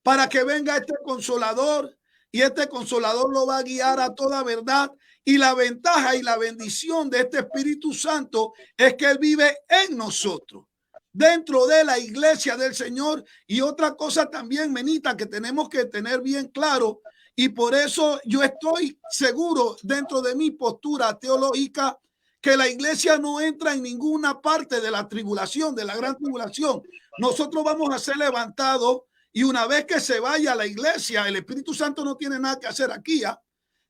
para que venga este Consolador, y este Consolador lo va a guiar a toda verdad. Y la ventaja y la bendición de este Espíritu Santo es que Él vive en nosotros. dentro de la iglesia del Señor. Y otra cosa también, Menita, que tenemos que tener bien claro, y por eso yo estoy seguro dentro de mi postura teológica que la iglesia no entra en ninguna parte de la tribulación, de la gran tribulación. Nosotros vamos a ser levantados y una vez que se vaya a la iglesia, el Espíritu Santo no tiene nada que hacer aquí, ¿eh?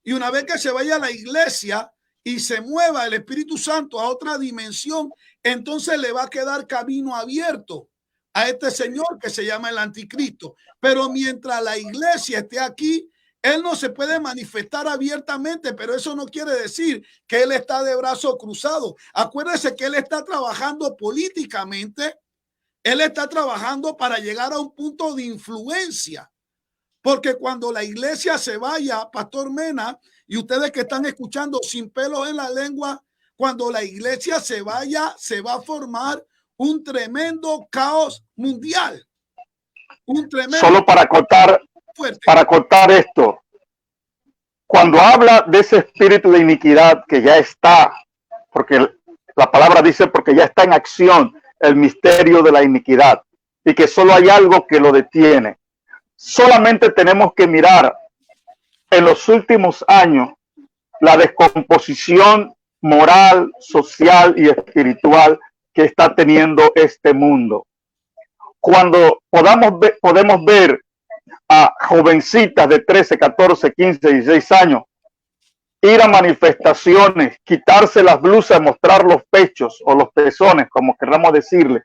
Y una vez que se vaya a la iglesia y se mueva el Espíritu Santo a otra dimensión, entonces le va a quedar camino abierto a este señor que se llama el anticristo. Pero mientras la iglesia esté aquí, él no se puede manifestar abiertamente, pero eso no quiere decir que él está de brazos cruzados. Acuérdese que él está trabajando políticamente, él está trabajando para llegar a un punto de influencia. Porque cuando la iglesia se vaya, Pastor Mena, y ustedes que están escuchando Sin Pelos en la Lengua, cuando la iglesia se vaya, se va a formar un tremendo caos mundial. Un tremendo. Solo para cortar esto, cuando habla de ese espíritu de iniquidad que ya está, porque la palabra dice porque ya está en acción el misterio de la iniquidad y que solo hay algo que lo detiene. Solamente tenemos que mirar en los últimos años la descomposición moral, social y espiritual que está teniendo este mundo. Cuando podemos ver a jovencitas de 13, 14, 15, 16 años ir a manifestaciones, quitarse las blusas, mostrar los pechos o los pezones, como queramos decirle,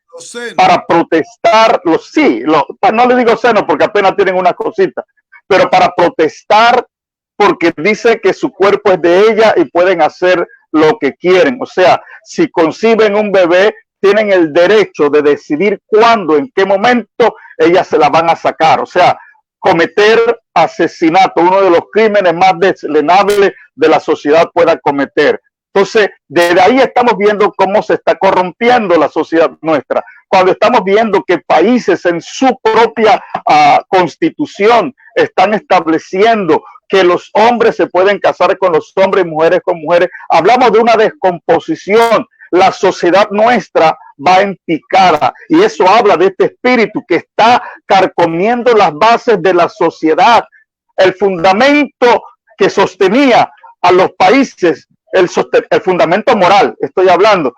para protestar, no le digo senos porque apenas tienen una cosita, pero para protestar porque dice que su cuerpo es de ella y pueden hacer lo que quieren. O sea, si conciben un bebé, tienen el derecho de decidir cuándo, en qué momento ellas se la van a sacar. O sea, cometer asesinato, uno de los crímenes más deslenables de la sociedad pueda cometer. Entonces, desde ahí estamos viendo cómo se está corrompiendo la sociedad nuestra. Cuando estamos viendo que países en su propia constitución están estableciendo que los hombres se pueden casar con los hombres y mujeres con mujeres, hablamos de una descomposición. La sociedad nuestra va en picada y eso habla de este espíritu que está carcomiendo las bases de la sociedad. El fundamento que sostenía a los países, el fundamento moral, estoy hablando,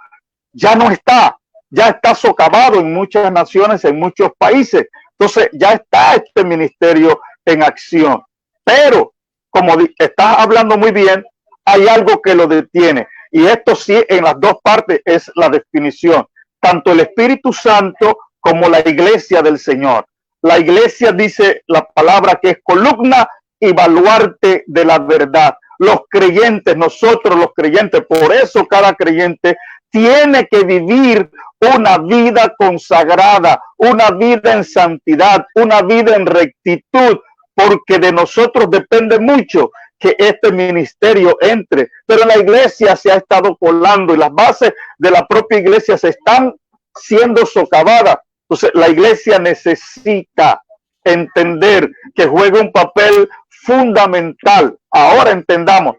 ya no está, ya está socavado en muchas naciones, en muchos países. Entonces ya está este ministerio en acción. Pero, como estás hablando muy bien, hay algo que lo detiene. Y esto sí, en las dos partes es la definición. Tanto el Espíritu Santo como la iglesia del Señor. La iglesia dice la palabra que es columna y baluarte de la verdad. Los creyentes, nosotros los creyentes, por eso cada creyente tiene que vivir una vida consagrada, una vida en santidad, una vida en rectitud, porque de nosotros depende mucho que este ministerio entre. Pero la iglesia se ha estado colando y las bases de la propia iglesia se están siendo socavadas. Entonces la iglesia necesita entender que juega un papel fundamental. Ahora entendamos,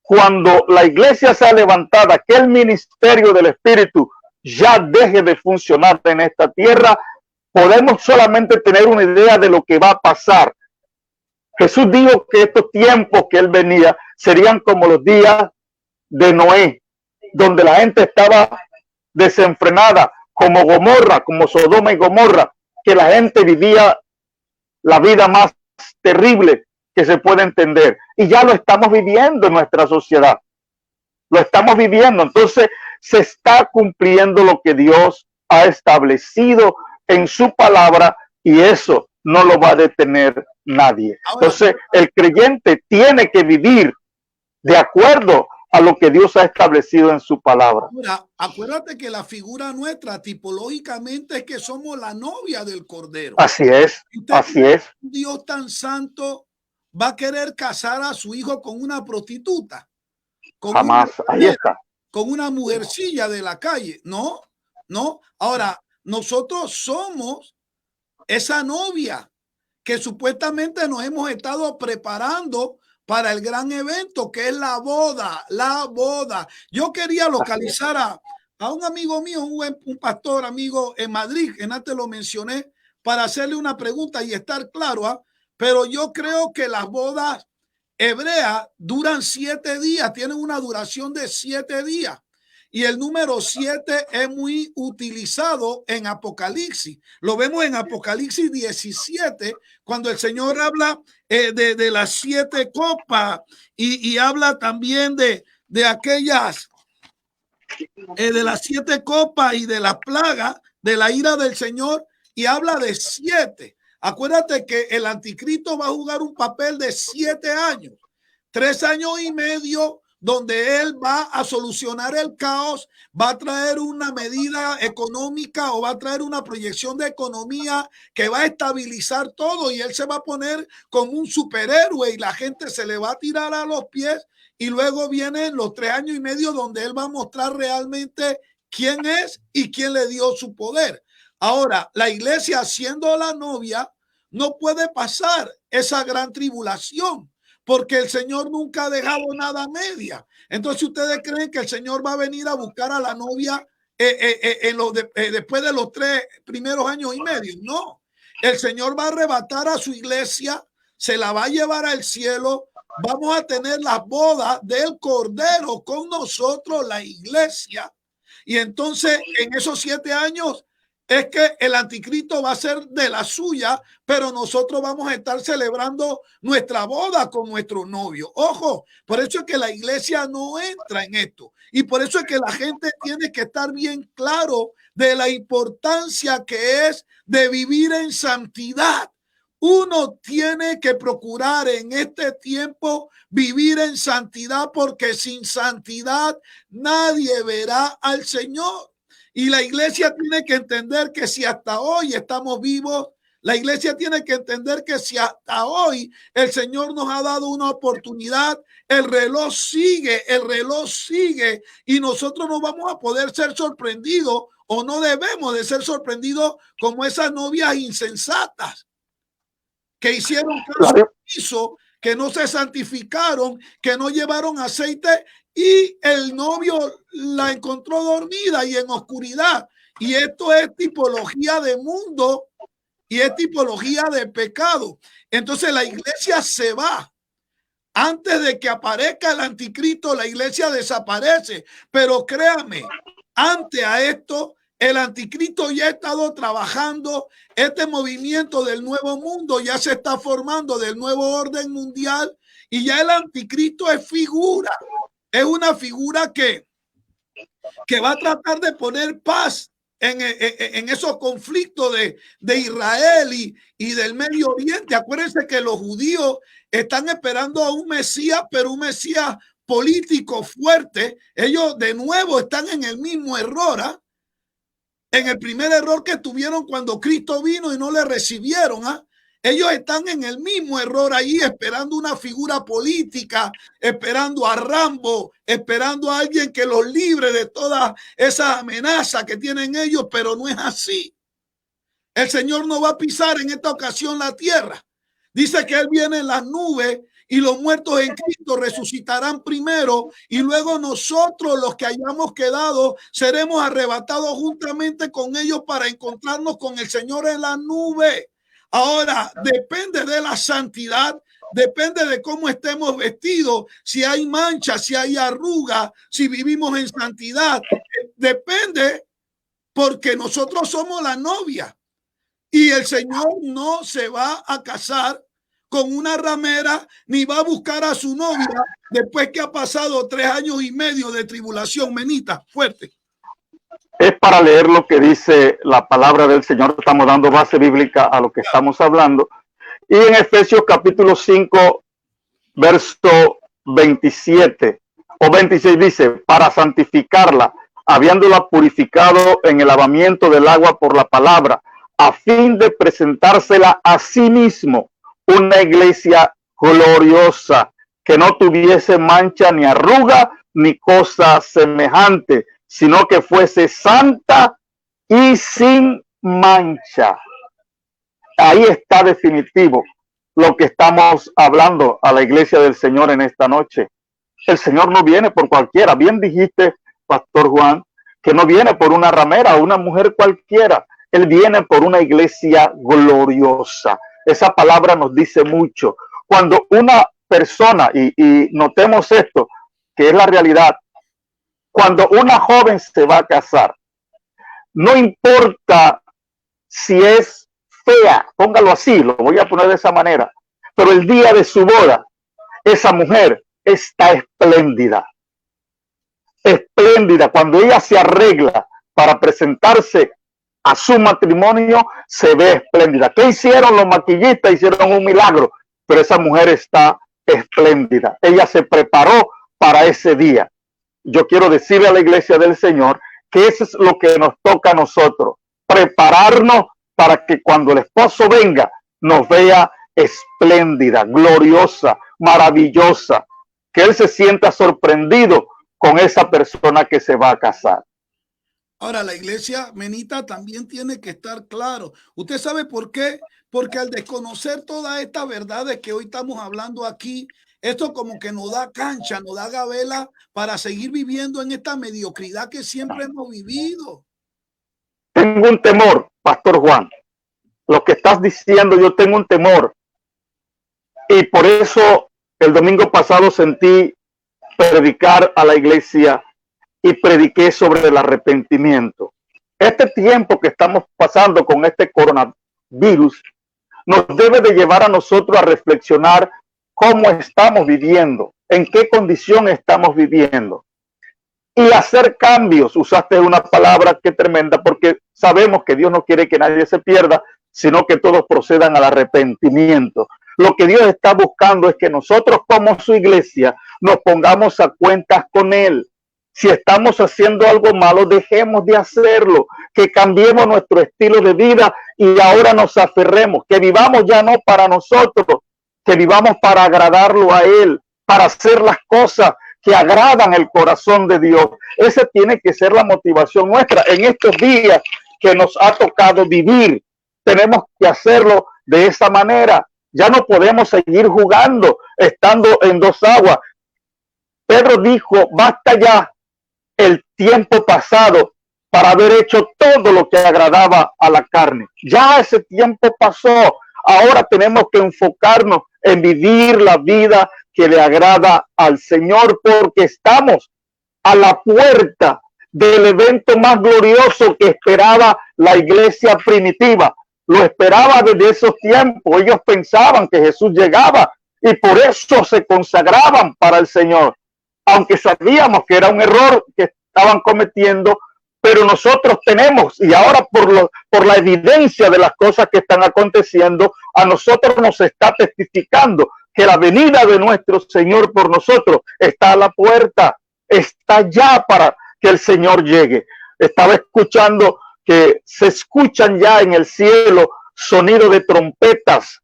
cuando la iglesia sea levantada, que el ministerio del Espíritu ya deje de funcionar en esta tierra, podemos solamente tener una idea de lo que va a pasar. Jesús dijo que estos tiempos que él venía serían como los días de Noé, donde la gente estaba desenfrenada, como Gomorra, como Sodoma y Gomorra, que la gente vivía la vida más terrible que se puede entender. Y ya lo estamos viviendo en nuestra sociedad. Lo estamos viviendo. Entonces se está cumpliendo lo que Dios ha establecido en su palabra y eso no lo va a detener nadie. Entonces el creyente tiene que vivir de acuerdo a lo que Dios ha establecido en su palabra. Ahora, acuérdate que la figura nuestra tipológicamente es que somos la novia del Cordero. Así es, así es. Un Dios tan santo va a querer casar a su hijo con una prostituta. Jamás, ahí está. Con una mujercilla de la calle. No, no. Ahora, nosotros somos esa novia que supuestamente nos hemos estado preparando para el gran evento que es la boda, la boda. Yo quería localizar a un amigo mío, un pastor amigo en Madrid, que antes lo mencioné, para hacerle una pregunta y estar claro, ¿eh? Pero yo creo que las bodas hebreas duran 7 días, tienen una duración de 7 días. Y el número 7 es muy utilizado en Apocalipsis. Lo vemos en Apocalipsis 17, cuando el Señor habla de las 7 copas y habla también de aquellas, de las 7 copas y de las plagas, de la ira del Señor, y habla de 7. Acuérdate que el anticristo va a jugar un papel de 7 años, 3 años y medio, donde él va a solucionar el caos, va a traer una medida económica o va a traer una proyección de economía que va a estabilizar todo, y él se va a poner como un superhéroe y la gente se le va a tirar a los pies, y luego vienen los 3 años y medio donde él va a mostrar realmente quién es y quién le dio su poder. Ahora, la iglesia, siendo la novia, no puede pasar esa gran tribulación, porque el Señor nunca ha dejado nada media. Entonces, ¿ustedes creen que el Señor va a venir a buscar a la novia después de los 3 primeros años y medio? No. El Señor va a arrebatar a su iglesia, se la va a llevar al cielo. Vamos a tener las bodas del Cordero con nosotros, la iglesia. Y entonces, en esos 7 años, es que el anticristo va a ser de la suya, pero nosotros vamos a estar celebrando nuestra boda con nuestro novio. Ojo, por eso es que la iglesia no entra en esto. Y por eso es que la gente tiene que estar bien claro de la importancia que es de vivir en santidad. Uno tiene que procurar en este tiempo vivir en santidad, porque sin santidad nadie verá al Señor. Y la iglesia tiene que entender que si hasta hoy estamos vivos, la iglesia tiene que entender que si hasta hoy el Señor nos ha dado una oportunidad, el reloj sigue y nosotros no vamos a poder ser sorprendidos, o no debemos de ser sorprendidos como esas novias insensatas que hicieron caso omiso, que no se santificaron, que no llevaron aceite, y el novio la encontró dormida y en oscuridad. Y esto es tipología de mundo y es tipología de pecado. Entonces la iglesia se va. Antes de que aparezca el anticristo, la iglesia desaparece. Pero créame, antes a esto, el anticristo ya ha estado trabajando. Este movimiento del nuevo mundo ya se está formando, del nuevo orden mundial, y ya el anticristo es figura. Es una figura que va a tratar de poner paz en esos conflictos de Israel y del Medio Oriente. Acuérdense que los judíos están esperando a un Mesías, pero un Mesías político fuerte. Ellos de nuevo están en el mismo error, ¿eh? En el primer error que tuvieron cuando Cristo vino y no le recibieron, ¿eh? Ellos están en el mismo error ahí, esperando una figura política, esperando a Rambo, esperando a alguien que los libre de todas esas amenazas que tienen ellos, pero no es así. El Señor no va a pisar en esta ocasión la tierra. Dice que Él viene en las nubes y los muertos en Cristo resucitarán primero, y luego nosotros, los que hayamos quedado, seremos arrebatados juntamente con ellos para encontrarnos con el Señor en la nube. Ahora, depende de la santidad, depende de cómo estemos vestidos, si hay manchas, si hay arrugas, si vivimos en santidad. Depende, porque nosotros somos la novia y el Señor no se va a casar con una ramera, ni va a buscar a su novia después que ha pasado 3 años y medio de tribulación. Menita, fuerte. Es para leer lo que dice la palabra del Señor. Estamos dando base bíblica a lo que estamos hablando. Y en Efesios capítulo 5, verso 27 o 26 dice: para santificarla, habiéndola purificado en el lavamiento del agua por la palabra, a fin de presentársela a sí mismo, una iglesia gloriosa, que no tuviese mancha ni arruga ni cosa semejante, sino que fuese santa y sin mancha. Ahí está definitivo lo que estamos hablando a la iglesia del Señor en esta noche. El Señor no viene por cualquiera. Bien dijiste, Pastor Juan, que no viene por una ramera o una mujer cualquiera. Él viene por una iglesia gloriosa. Esa palabra nos dice mucho. Cuando una persona, y notemos esto, que es la realidad, cuando una joven se va a casar, no importa si es fea, póngalo así, lo voy a poner de esa manera, pero el día de su boda, esa mujer está espléndida. Espléndida. Cuando ella se arregla para presentarse a su matrimonio, se ve espléndida. ¿Qué hicieron los maquillistas? Hicieron un milagro, pero esa mujer está espléndida. Ella se preparó para ese día. Yo quiero decirle a la iglesia del Señor que eso es lo que nos toca a nosotros, prepararnos para que cuando el esposo venga nos vea espléndida, gloriosa, maravillosa, que él se sienta sorprendido con esa persona que se va a casar. Ahora, la iglesia menita también tiene que estar claro. ¿Usted sabe por qué? Porque al desconocer toda esta verdad de que hoy estamos hablando aquí, esto como que nos da cancha, nos da gabela para seguir viviendo en esta mediocridad que siempre hemos vivido. Tengo un temor, Pastor Juan. Lo que estás diciendo, yo tengo un temor. Y por eso el domingo pasado sentí predicar a la iglesia y prediqué sobre el arrepentimiento. Este tiempo que estamos pasando con este coronavirus nos debe de llevar a nosotros a reflexionar cómo estamos viviendo, en qué condición estamos viviendo y hacer cambios. Usaste una palabra que tremenda, porque sabemos que Dios no quiere que nadie se pierda, sino que todos procedan al arrepentimiento. Lo que Dios está buscando es que nosotros como su iglesia nos pongamos a cuentas con Él. Si estamos haciendo algo malo, dejemos de hacerlo, que cambiemos nuestro estilo de vida y ahora nos aferremos, que vivamos ya no para nosotros, que vivamos para agradarlo a Él, para hacer las cosas que agradan el corazón de Dios. Esa tiene que ser la motivación nuestra en estos días que nos ha tocado vivir. Tenemos que hacerlo de esa manera. Ya no podemos seguir jugando, estando en dos aguas. Pedro dijo, basta ya el tiempo pasado para haber hecho todo lo que agradaba a la carne. Ya ese tiempo pasó. Ahora tenemos que enfocarnos en vivir la vida que le agrada al Señor, porque estamos a la puerta del evento más glorioso que esperaba la iglesia primitiva. Lo esperaba desde esos tiempos. Ellos pensaban que Jesús llegaba y por eso se consagraban para el Señor, aunque sabíamos que era un error que estaban cometiendo, pero nosotros tenemos, y ahora por la evidencia de las cosas que están aconteciendo, a nosotros nos está testificando que la venida de nuestro Señor por nosotros está a la puerta, está ya para que el Señor llegue. Estaba escuchando que se escuchan ya en el cielo sonido de trompetas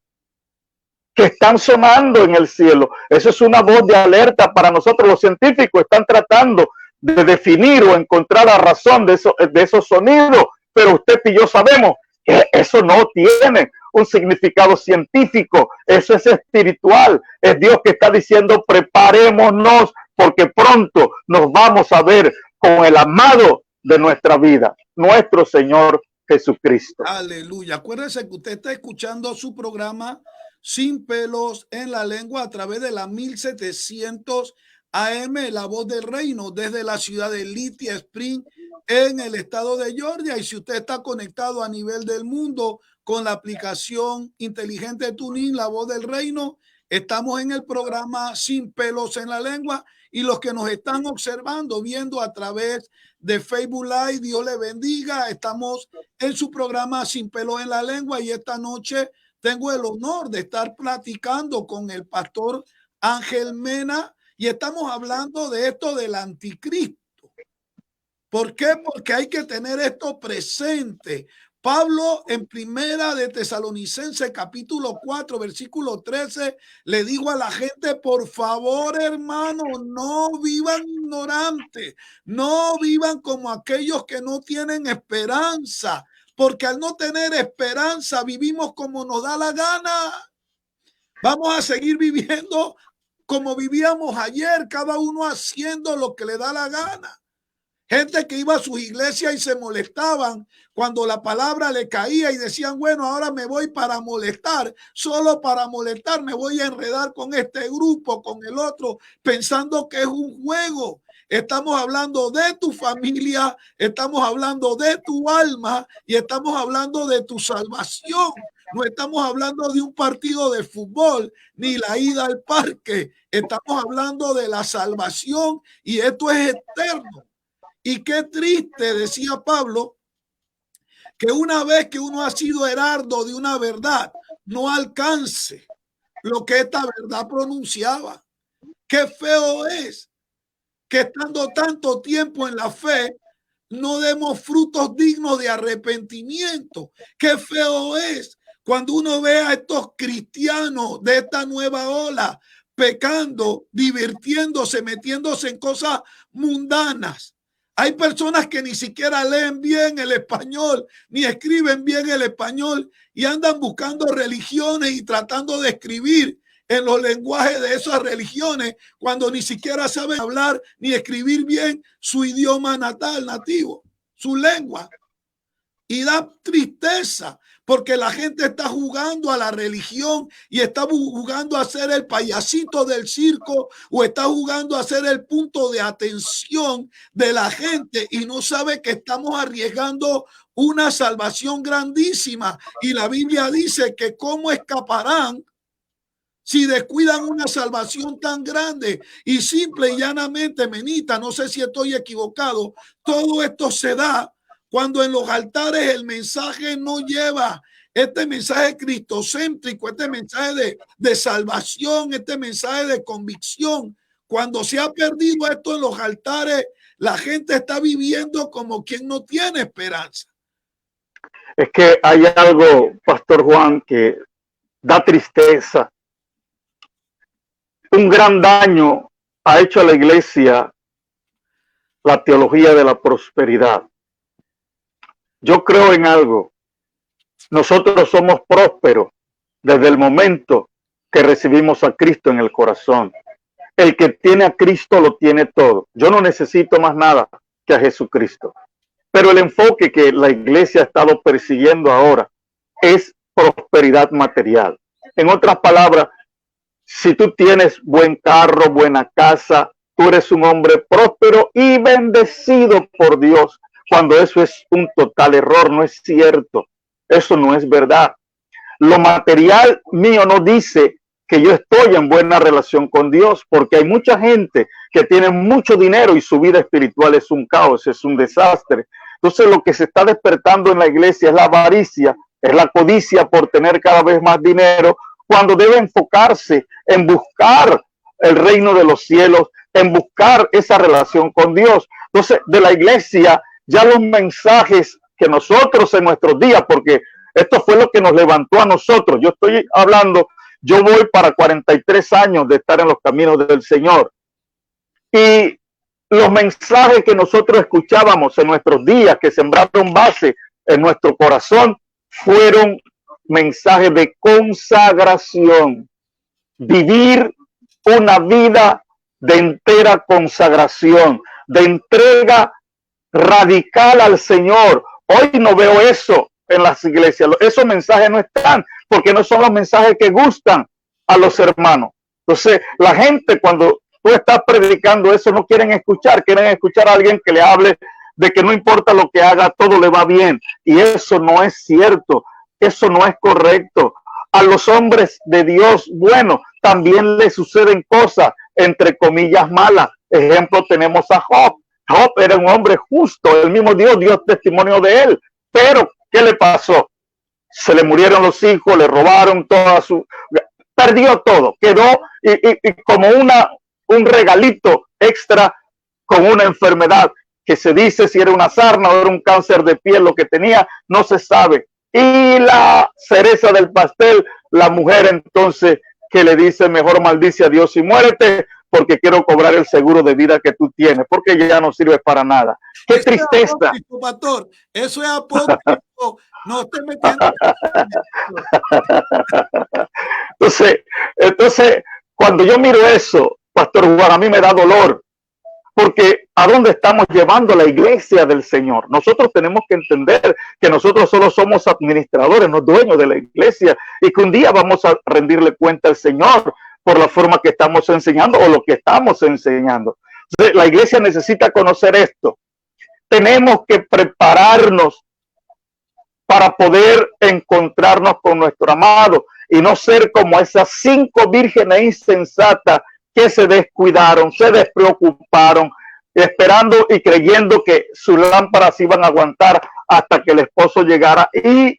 que están sonando en el cielo. Eso es una voz de alerta para nosotros. Los científicos están tratando de definir o encontrar la razón de esos sonidos, pero usted y yo sabemos que eso no tiene un significado científico, eso es espiritual. Es Dios que está diciendo, preparémonos porque pronto nos vamos a ver con el amado de nuestra vida, nuestro Señor Jesucristo. Aleluya. Acuérdese que usted está escuchando su programa Sin Pelos en la Lengua a través de la 1700 AM, La Voz del Reino, desde la ciudad de Lithia Spring, en el estado de Georgia. Y si usted está conectado a nivel del mundo con la aplicación inteligente TuneIn, La Voz del Reino, estamos en el programa Sin Pelos en la Lengua. Y los que nos están observando, viendo a través de Facebook Live, Dios le bendiga. Estamos en su programa Sin Pelos en la Lengua y esta noche tengo el honor de estar platicando con el pastor Ángel Mena y estamos hablando de esto del anticristo. ¿Por qué? Porque hay que tener esto presente. Pablo en Primera de Tesalonicenses capítulo 4 versículo 13 le dijo a la gente, por favor hermanos, no vivan ignorantes, no vivan como aquellos que no tienen esperanza, porque al no tener esperanza vivimos como nos da la gana. Vamos a seguir viviendo como vivíamos ayer, cada uno haciendo lo que le da la gana. Gente que iba a sus iglesias y se molestaban cuando la palabra le caía y decían, bueno, ahora me voy para molestar, solo para molestar, me voy a enredar con este grupo, con el otro, pensando que es un juego. Estamos hablando de tu familia, estamos hablando de tu alma y estamos hablando de tu salvación. No estamos hablando de un partido de fútbol ni la ida al parque. Estamos hablando de la salvación y esto es eterno. Y qué triste, decía Pablo, que una vez que uno ha sido heraldo de una verdad, no alcance lo que esta verdad pronunciaba. Qué feo es que estando tanto tiempo en la fe, no demos frutos dignos de arrepentimiento. Qué feo es cuando uno ve a estos cristianos de esta nueva ola pecando, divirtiéndose, metiéndose en cosas mundanas. Hay personas que ni siquiera leen bien el español, ni escriben bien el español y andan buscando religiones y tratando de escribir en los lenguajes de esas religiones cuando ni siquiera saben hablar ni escribir bien su idioma natal, nativo, su lengua. Y da tristeza porque la gente está jugando a la religión y está jugando a ser el payasito del circo o está jugando a ser el punto de atención de la gente y no sabe que estamos arriesgando una salvación grandísima. Y la Biblia dice que cómo escaparán si descuidan una salvación tan grande. Y simple y llanamente, Menita, no sé si estoy equivocado, todo esto se da cuando en los altares el mensaje no lleva este mensaje cristocéntrico, este mensaje de salvación, este mensaje de convicción. Cuando se ha perdido esto en los altares, la gente está viviendo como quien no tiene esperanza. Es que hay algo, Pastor Juan, que da tristeza. Un gran daño ha hecho a la iglesia la teología de la prosperidad. Yo creo en algo. Nosotros somos prósperos desde el momento que recibimos a Cristo en el corazón. El que tiene a Cristo lo tiene todo. Yo no necesito más nada que a Jesucristo. Pero el enfoque que la iglesia ha estado persiguiendo ahora es prosperidad material. En otras palabras, si tú tienes buen carro, buena casa, tú eres un hombre próspero y bendecido por Dios. Cuando eso es un total error, no es cierto. Eso no es verdad. Lo material mío no dice que yo estoy en buena relación con Dios, porque hay mucha gente que tiene mucho dinero y su vida espiritual es un caos, es un desastre. Entonces lo que se está despertando en la iglesia es la avaricia, es la codicia por tener cada vez más dinero, cuando debe enfocarse en buscar el reino de los cielos, en buscar esa relación con Dios. Entonces de la iglesia, ya los mensajes que nosotros en nuestros días, porque esto fue lo que nos levantó a nosotros. Yo estoy hablando, yo voy para 43 años de estar en los caminos del Señor. Y los mensajes que nosotros escuchábamos en nuestros días, que sembraron base en nuestro corazón, fueron mensajes de consagración. Vivir una vida de entera consagración, de entrega radical al Señor. Hoy no veo eso en las iglesias. Esos mensajes no están, porque no son los mensajes que gustan a los hermanos. Entonces, la gente cuando tú estás predicando eso no quieren escuchar a alguien que le hable de que no importa lo que haga, todo le va bien. Y eso no es cierto, eso no es correcto. A los hombres de Dios, bueno, también les suceden cosas, entre comillas, malas. Ejemplo, tenemos a Job. Job era un hombre justo, el mismo Dios dio testimonio de él. Pero, ¿qué le pasó? Se le murieron los hijos, le robaron perdió todo, quedó y como un regalito extra con una enfermedad que se dice si era una sarna o era un cáncer de piel lo que tenía, no se sabe. Y la cereza del pastel, la mujer entonces que le dice, mejor maldice a Dios y muérete, porque quiero cobrar el seguro de vida que tú tienes, porque ya no sirve para nada. ¡Qué eso tristeza! Es apócrifo, pastor. Eso es apócrifo. No esté metiendo. Entonces, cuando yo miro eso, Pastor Juan, a mí me da dolor, porque ¿a dónde estamos llevando la iglesia del Señor? Nosotros tenemos que entender que nosotros solo somos administradores, no dueños de la iglesia, y que un día vamos a rendirle cuenta al Señor por la forma que estamos enseñando o lo que estamos enseñando. Entonces, la iglesia necesita conocer esto. Tenemos que prepararnos para poder encontrarnos con nuestro amado y no ser como esas 5 vírgenes insensatas que se descuidaron, se despreocuparon, esperando y creyendo que sus lámparas iban a aguantar hasta que el esposo llegara, y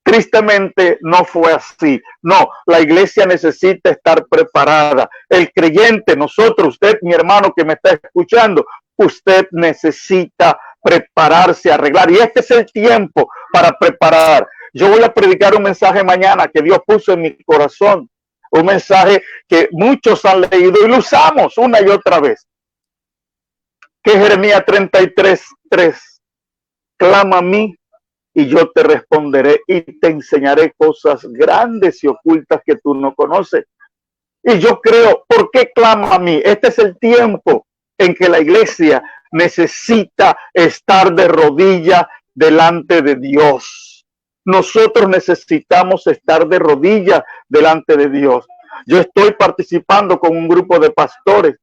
tristemente no fue así. No, la iglesia necesita estar preparada. El creyente, nosotros, usted, mi hermano que me está escuchando, usted necesita prepararse, arreglar, y este es el tiempo para preparar. Yo voy a predicar un mensaje mañana que Dios puso en mi corazón, un mensaje que muchos han leído y lo usamos una y otra vez, que es Jeremías 33:3. Clama a mí y yo te responderé y te enseñaré cosas grandes y ocultas que tú no conoces. Y yo creo, ¿por qué clama a mí? Este es el tiempo en que la iglesia necesita estar de rodillas delante de Dios. Nosotros necesitamos estar de rodillas delante de Dios. Yo estoy participando con un grupo de pastores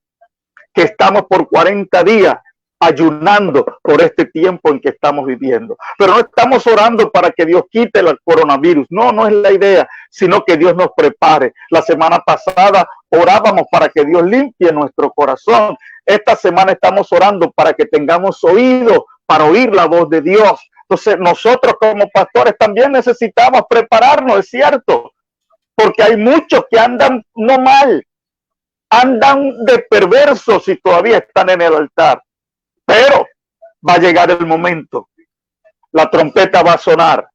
que estamos por 40 días ayunando por este tiempo en que estamos viviendo. Pero no estamos orando para que Dios quite el coronavirus. No, no es la idea, sino que Dios nos prepare. La semana pasada orábamos para que Dios limpie nuestro corazón. Esta semana estamos orando para que tengamos oído para oír la voz de Dios. Entonces nosotros como pastores también necesitamos prepararnos, es cierto, porque hay muchos que andan no mal, andan de perversos y todavía están en el altar. Pero va a llegar el momento, la trompeta va a sonar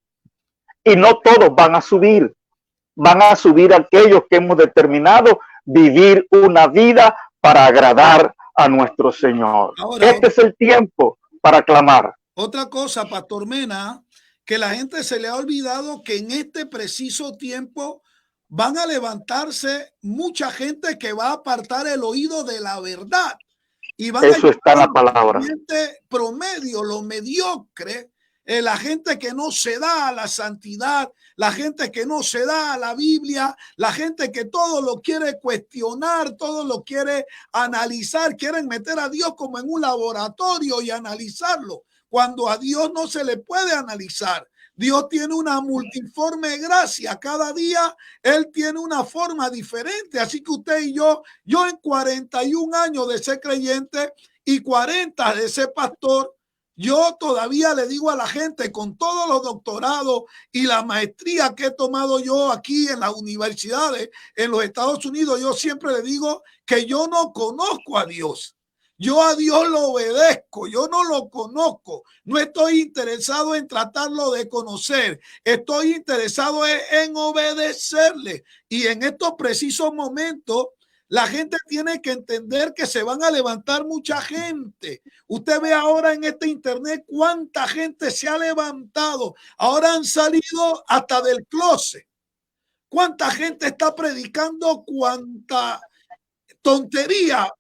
y no todos van a subir aquellos que hemos determinado vivir una vida para agradar a nuestro Señor. Ahora, este es el tiempo para clamar. Otra cosa, Pastor Mena, que la gente se le ha olvidado que en este preciso tiempo van a levantarse mucha gente que va a apartar el oído de la verdad. Y van Eso está en la palabra. Promedio, lo mediocre, la gente que no se da a la santidad, la gente que no se da a la Biblia, la gente que todo lo quiere cuestionar, todo lo quiere analizar, quieren meter a Dios como en un laboratorio y analizarlo, cuando a Dios no se le puede analizar. Dios tiene una multiforme gracia. Cada día Él tiene una forma diferente. Así que usted y yo en 41 años de ser creyente y 40 de ser pastor, yo todavía le digo a la gente, con todos los doctorados y la maestría que he tomado yo aquí en las universidades en los Estados Unidos, yo siempre le digo que yo no conozco a Dios. Yo a Dios lo obedezco, yo no lo conozco, no estoy interesado en tratarlo de conocer, estoy interesado en obedecerle. Y en estos precisos momentos, la gente tiene que entender que se van a levantar mucha gente. Usted ve ahora en este internet cuánta gente se ha levantado. Ahora han salido hasta del closet. Cuánta gente está predicando, cuánta tontería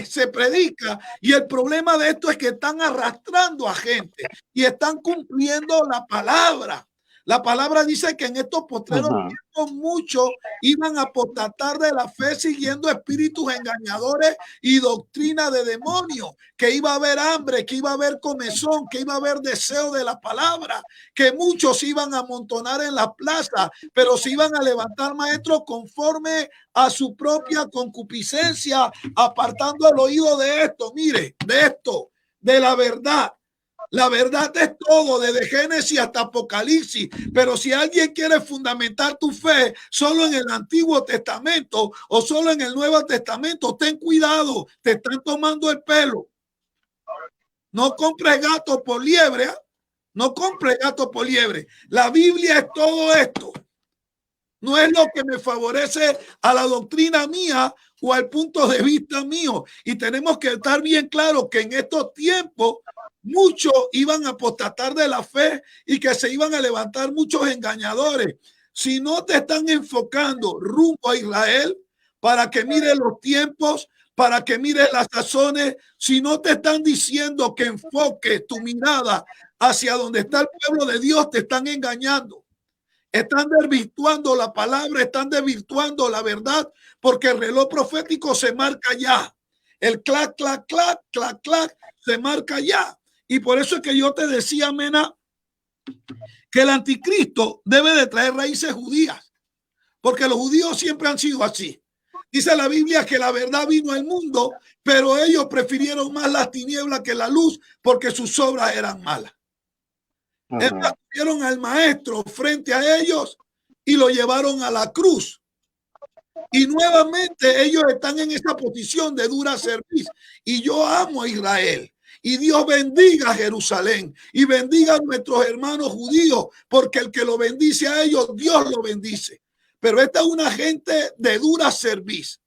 se predica, y el problema de esto es que están arrastrando a gente y están cumpliendo la palabra. La palabra dice que en estos postreros tiempos muchos iban a apostatar de la fe siguiendo espíritus engañadores y doctrina de demonios, que iba a haber hambre, que iba a haber comezón, que iba a haber deseo de la palabra, que muchos iban a amontonar en la plaza, pero se iban a levantar maestros conforme a su propia concupiscencia, apartando el oído de esto, mire, de esto, de la verdad. La verdad es todo, desde Génesis hasta Apocalipsis. Pero si alguien quiere fundamentar tu fe solo en el Antiguo Testamento o solo en el Nuevo Testamento, ten cuidado, te están tomando el pelo. No compres gato por liebre, ¿eh? No compres gato por liebre. La Biblia es todo esto. No es lo que me favorece a la doctrina mía o al punto de vista mío. Y tenemos que estar bien claros que en estos tiempos muchos iban a apostatar de la fe y que se iban a levantar muchos engañadores. Si no te están enfocando rumbo a Israel para que mire los tiempos, para que mires las razones. Si no te están diciendo que enfoques tu mirada hacia donde está el pueblo de Dios, te están engañando. Están desvirtuando la palabra, están desvirtuando la verdad, porque el reloj profético se marca ya. El clac, clac, clac, clac, clac, se marca ya. Y por eso es que yo te decía, Mena, que el anticristo debe de traer raíces judías, porque los judíos siempre han sido así. Dice la Biblia que la verdad vino al mundo, pero ellos prefirieron más las tinieblas que la luz, porque sus obras eran malas. Tuvieron al maestro frente a ellos y lo llevaron a la cruz. Y nuevamente ellos están en esa posición de dura servicio. Y yo amo a Israel. Y Dios bendiga a Jerusalén y bendiga a nuestros hermanos judíos, porque el que lo bendice a ellos, Dios lo bendice. Pero esta es una gente de dura servicio.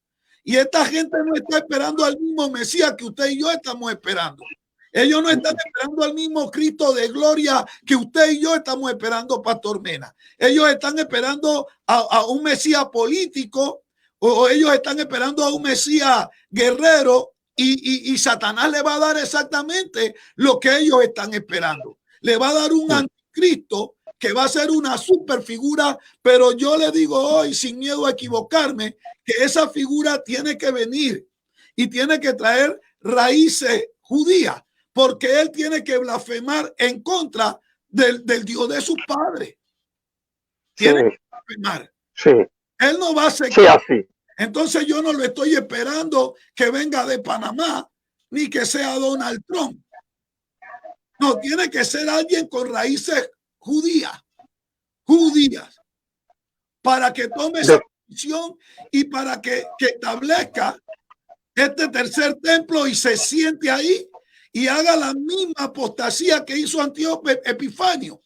Y esta gente no está esperando al mismo Mesías que usted y yo estamos esperando. Ellos no están esperando al mismo Cristo de gloria que usted y yo estamos esperando, Pastor Mena. Ellos están esperando a un Mesías político, o ellos están esperando a un Mesías guerrero, y Satanás le va a dar exactamente lo que ellos están esperando. Le va a dar un anticristo que va a ser una super figura, pero yo le digo hoy, sin miedo a equivocarme, que esa figura tiene que venir y tiene que traer raíces judías, porque él tiene que blasfemar en contra del Dios de sus padres. Tiene que blasfemar. Sí. Él no va a ser. Sí, así. Entonces yo no lo estoy esperando que venga de Panamá, ni que sea Donald Trump. No, tiene que ser alguien con raíces judías, para que tome esa posición y para que establezca este tercer templo y se siente ahí y haga la misma apostasía que hizo Antíoco Epifanio,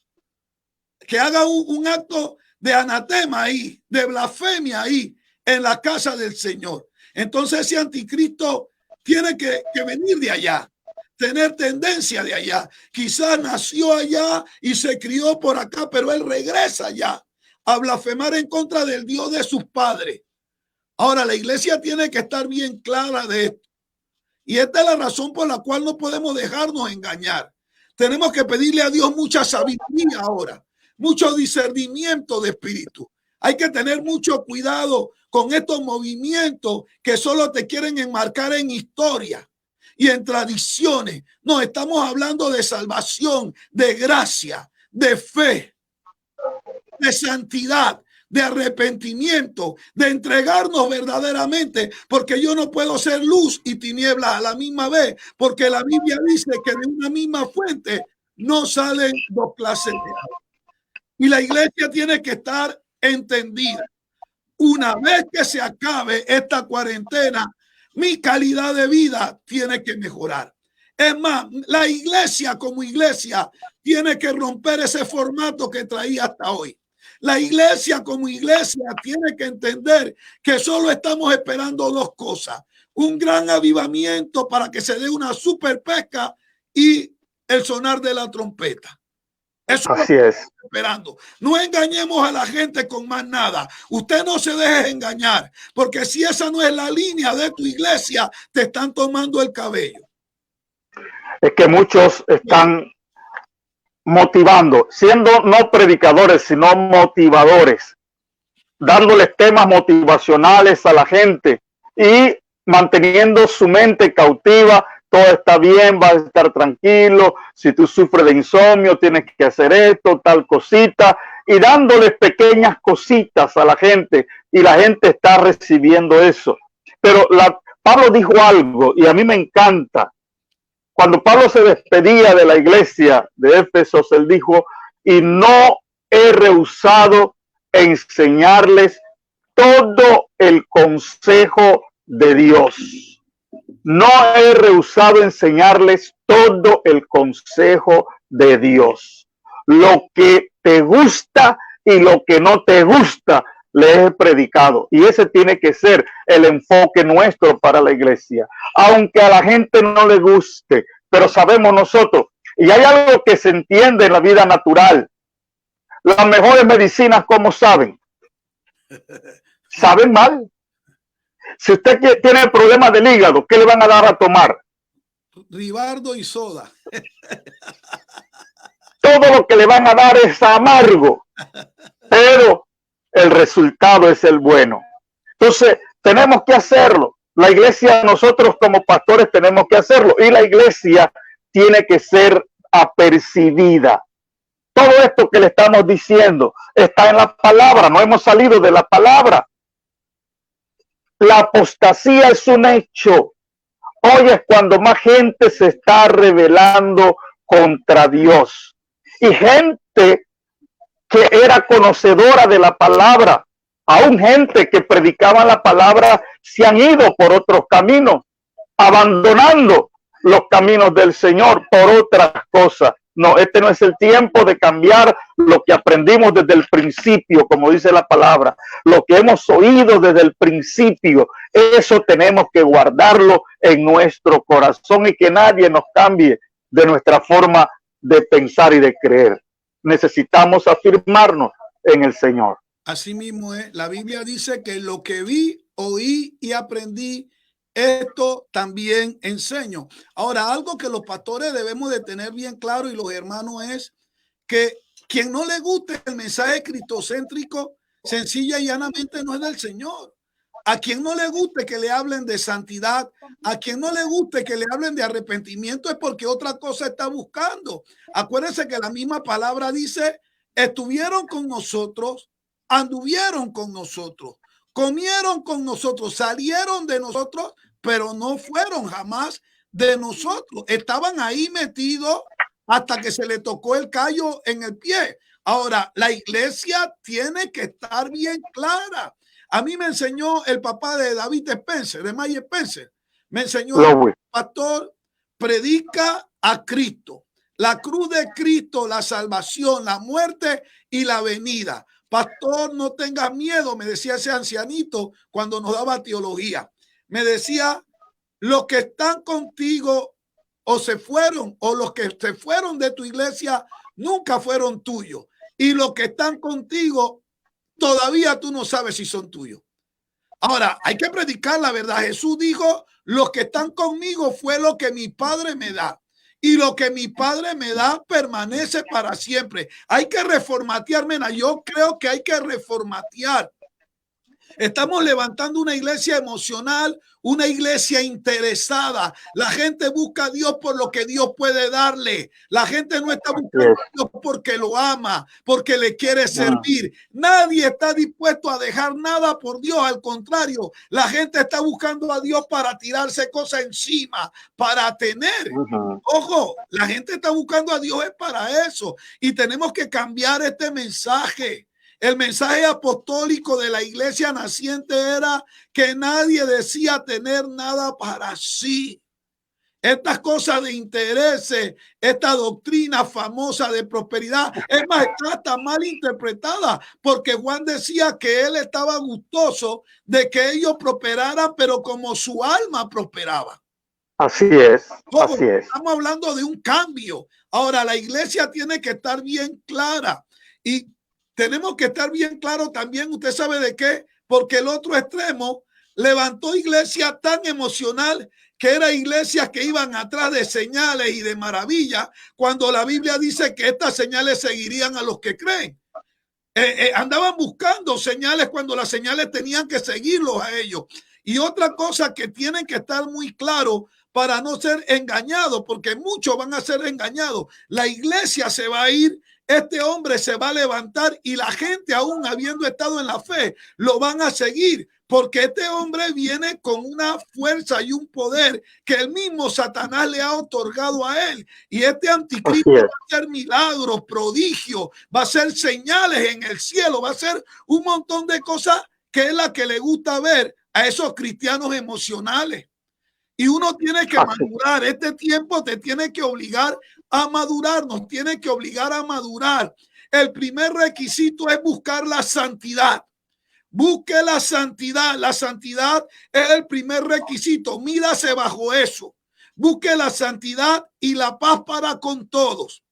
que haga un acto de anatema ahí, de blasfemia ahí en la casa del Señor. Entonces ese anticristo tiene que venir de allá, tener tendencia de allá. Quizás nació allá y se crió por acá, pero él regresa allá a blasfemar en contra del Dios de sus padres. Ahora, la iglesia tiene que estar bien clara de esto. Y esta es la razón por la cual no podemos dejarnos engañar. Tenemos que pedirle a Dios mucha sabiduría ahora, mucho discernimiento de espíritu. Hay que tener mucho cuidado con estos movimientos que solo te quieren enmarcar en historia y en tradiciones. No, estamos hablando de salvación, de gracia, de fe, de santidad, de arrepentimiento, de entregarnos verdaderamente, porque yo no puedo ser luz y tinieblas a la misma vez, porque la Biblia dice que de una misma fuente no salen dos clases de agua. Y la iglesia tiene que estar entendida. Una vez que se acabe esta cuarentena, mi calidad de vida tiene que mejorar. Es más, la iglesia como iglesia tiene que romper ese formato que traía hasta hoy. La iglesia como iglesia tiene que entender que solo estamos esperando dos cosas: un gran avivamiento para que se dé una super pesca y el sonar de la trompeta. Eso así es. Esperando. No engañemos a la gente con más nada. Usted no se deje engañar, porque si esa no es la línea de tu iglesia, te están tomando el cabello. Es que muchos están motivando, siendo no predicadores, sino motivadores, dándoles temas motivacionales a la gente y manteniendo su mente cautiva. Todo está bien, vas a estar tranquilo. Si tú sufres de insomnio, tienes que hacer esto, tal cosita, y dándoles pequeñas cositas a la gente, y la gente está recibiendo eso. Pero Pablo dijo algo, y a mí me encanta. Cuando Pablo se despedía de la iglesia de Éfeso, él dijo: y no he rehusado enseñarles todo el consejo de Dios. No he rehusado enseñarles todo el consejo de Dios. Lo que te gusta y lo que no te gusta, les he predicado. Y ese tiene que ser el enfoque nuestro para la iglesia. Aunque a la gente no le guste, pero sabemos nosotros, y hay algo que se entiende en la vida natural. Las mejores medicinas, ¿cómo saben? Saben mal. Si usted tiene problemas del hígado, ¿qué le van a dar a tomar? Ribardo y soda. Todo lo que le van a dar es amargo, pero el resultado es el bueno. Entonces, tenemos que hacerlo. La iglesia, nosotros como pastores tenemos que hacerlo, y la iglesia tiene que ser apercibida. Todo esto que le estamos diciendo está en la palabra, no hemos salido de la palabra. La apostasía es un hecho. Hoy es cuando más gente se está rebelando contra Dios. Y gente que era conocedora de la palabra, aún gente que predicaba la palabra, se han ido por otros caminos, abandonando los caminos del Señor por otras cosas. No, este no es el tiempo de cambiar lo que aprendimos desde el principio, como dice la palabra, lo que hemos oído desde el principio, eso tenemos que guardarlo en nuestro corazón y que nadie nos cambie de nuestra forma de pensar y de creer. Necesitamos afirmarnos en el Señor. Así mismo es. La Biblia dice que lo que vi, oí y aprendí, esto también enseño. Ahora, algo que los pastores debemos de tener bien claro, y los hermanos, es que quien no le guste el mensaje cristocéntrico, sencilla y llanamente no es del Señor. A quien no le guste que le hablen de santidad, a quien no le guste que le hablen de arrepentimiento, es porque otra cosa está buscando. Acuérdense que la misma palabra dice: estuvieron con nosotros, anduvieron con nosotros, comieron con nosotros, salieron de nosotros, pero no fueron jamás de nosotros. Estaban ahí metidos hasta que se le tocó el callo en el pie. Ahora, la iglesia tiene que estar bien clara. A mí me enseñó el papá de David Spencer, de Mike Spencer. Me enseñó: pastor, predica a Cristo, la cruz de Cristo, la salvación, la muerte y la venida. Pastor, no tengas miedo, me decía ese ancianito cuando nos daba teología. Me decía: los que están contigo o se fueron, o los que se fueron de tu iglesia nunca fueron tuyos, y los que están contigo todavía tú no sabes si son tuyos. Ahora, hay que predicar la verdad. Jesús dijo: los que están conmigo fue lo que mi Padre me da, y lo que mi Padre me da permanece para siempre. Hay que reformatear, mena. Yo creo que hay que reformatear. Estamos levantando una iglesia emocional, una iglesia interesada. La gente busca a Dios por lo que Dios puede darle. La gente no está buscando a Dios porque lo ama, porque le quiere servir. Nadie está dispuesto a dejar nada por Dios. Al contrario, la gente está buscando a Dios para tirarse cosas encima, para tener. Ojo, la gente está buscando a Dios es para eso. Y tenemos que cambiar este mensaje. El mensaje apostólico de la iglesia naciente era que nadie decía tener nada para sí. Estas cosas de intereses, esta doctrina famosa de prosperidad, es más, está mal interpretada, porque Juan decía que él estaba gustoso de que ellos prosperaran, pero como su alma prosperaba. Así es, así es. Estamos hablando de un cambio. Ahora, la iglesia tiene que estar bien clara, y tenemos que estar bien claro también, ¿usted sabe de qué? Porque el otro extremo levantó iglesia tan emocional, que era iglesias que iban atrás de señales y de maravillas, cuando la Biblia dice que estas señales seguirían a los que creen. Andaban buscando señales cuando las señales tenían que seguirlos a ellos. Y otra cosa que tienen que estar muy claro para no ser engañados, porque muchos van a ser engañados. La iglesia se va a ir, este hombre se va a levantar, y la gente, aún habiendo estado en la fe, lo van a seguir, porque este hombre viene con una fuerza y un poder que el mismo Satanás le ha otorgado a él. Y este anticristo va a hacer milagros, prodigios, va a hacer señales en el cielo, va a hacer un montón de cosas que es la que le gusta ver a esos cristianos emocionales. Y uno tiene que madurar. Este tiempo te tiene que obligar a madurar, nos tiene que obligar a madurar. El primer requisito es buscar la santidad. Busque la santidad. La santidad es el primer requisito. Mírase bajo eso. Busque la santidad y la paz para con todos.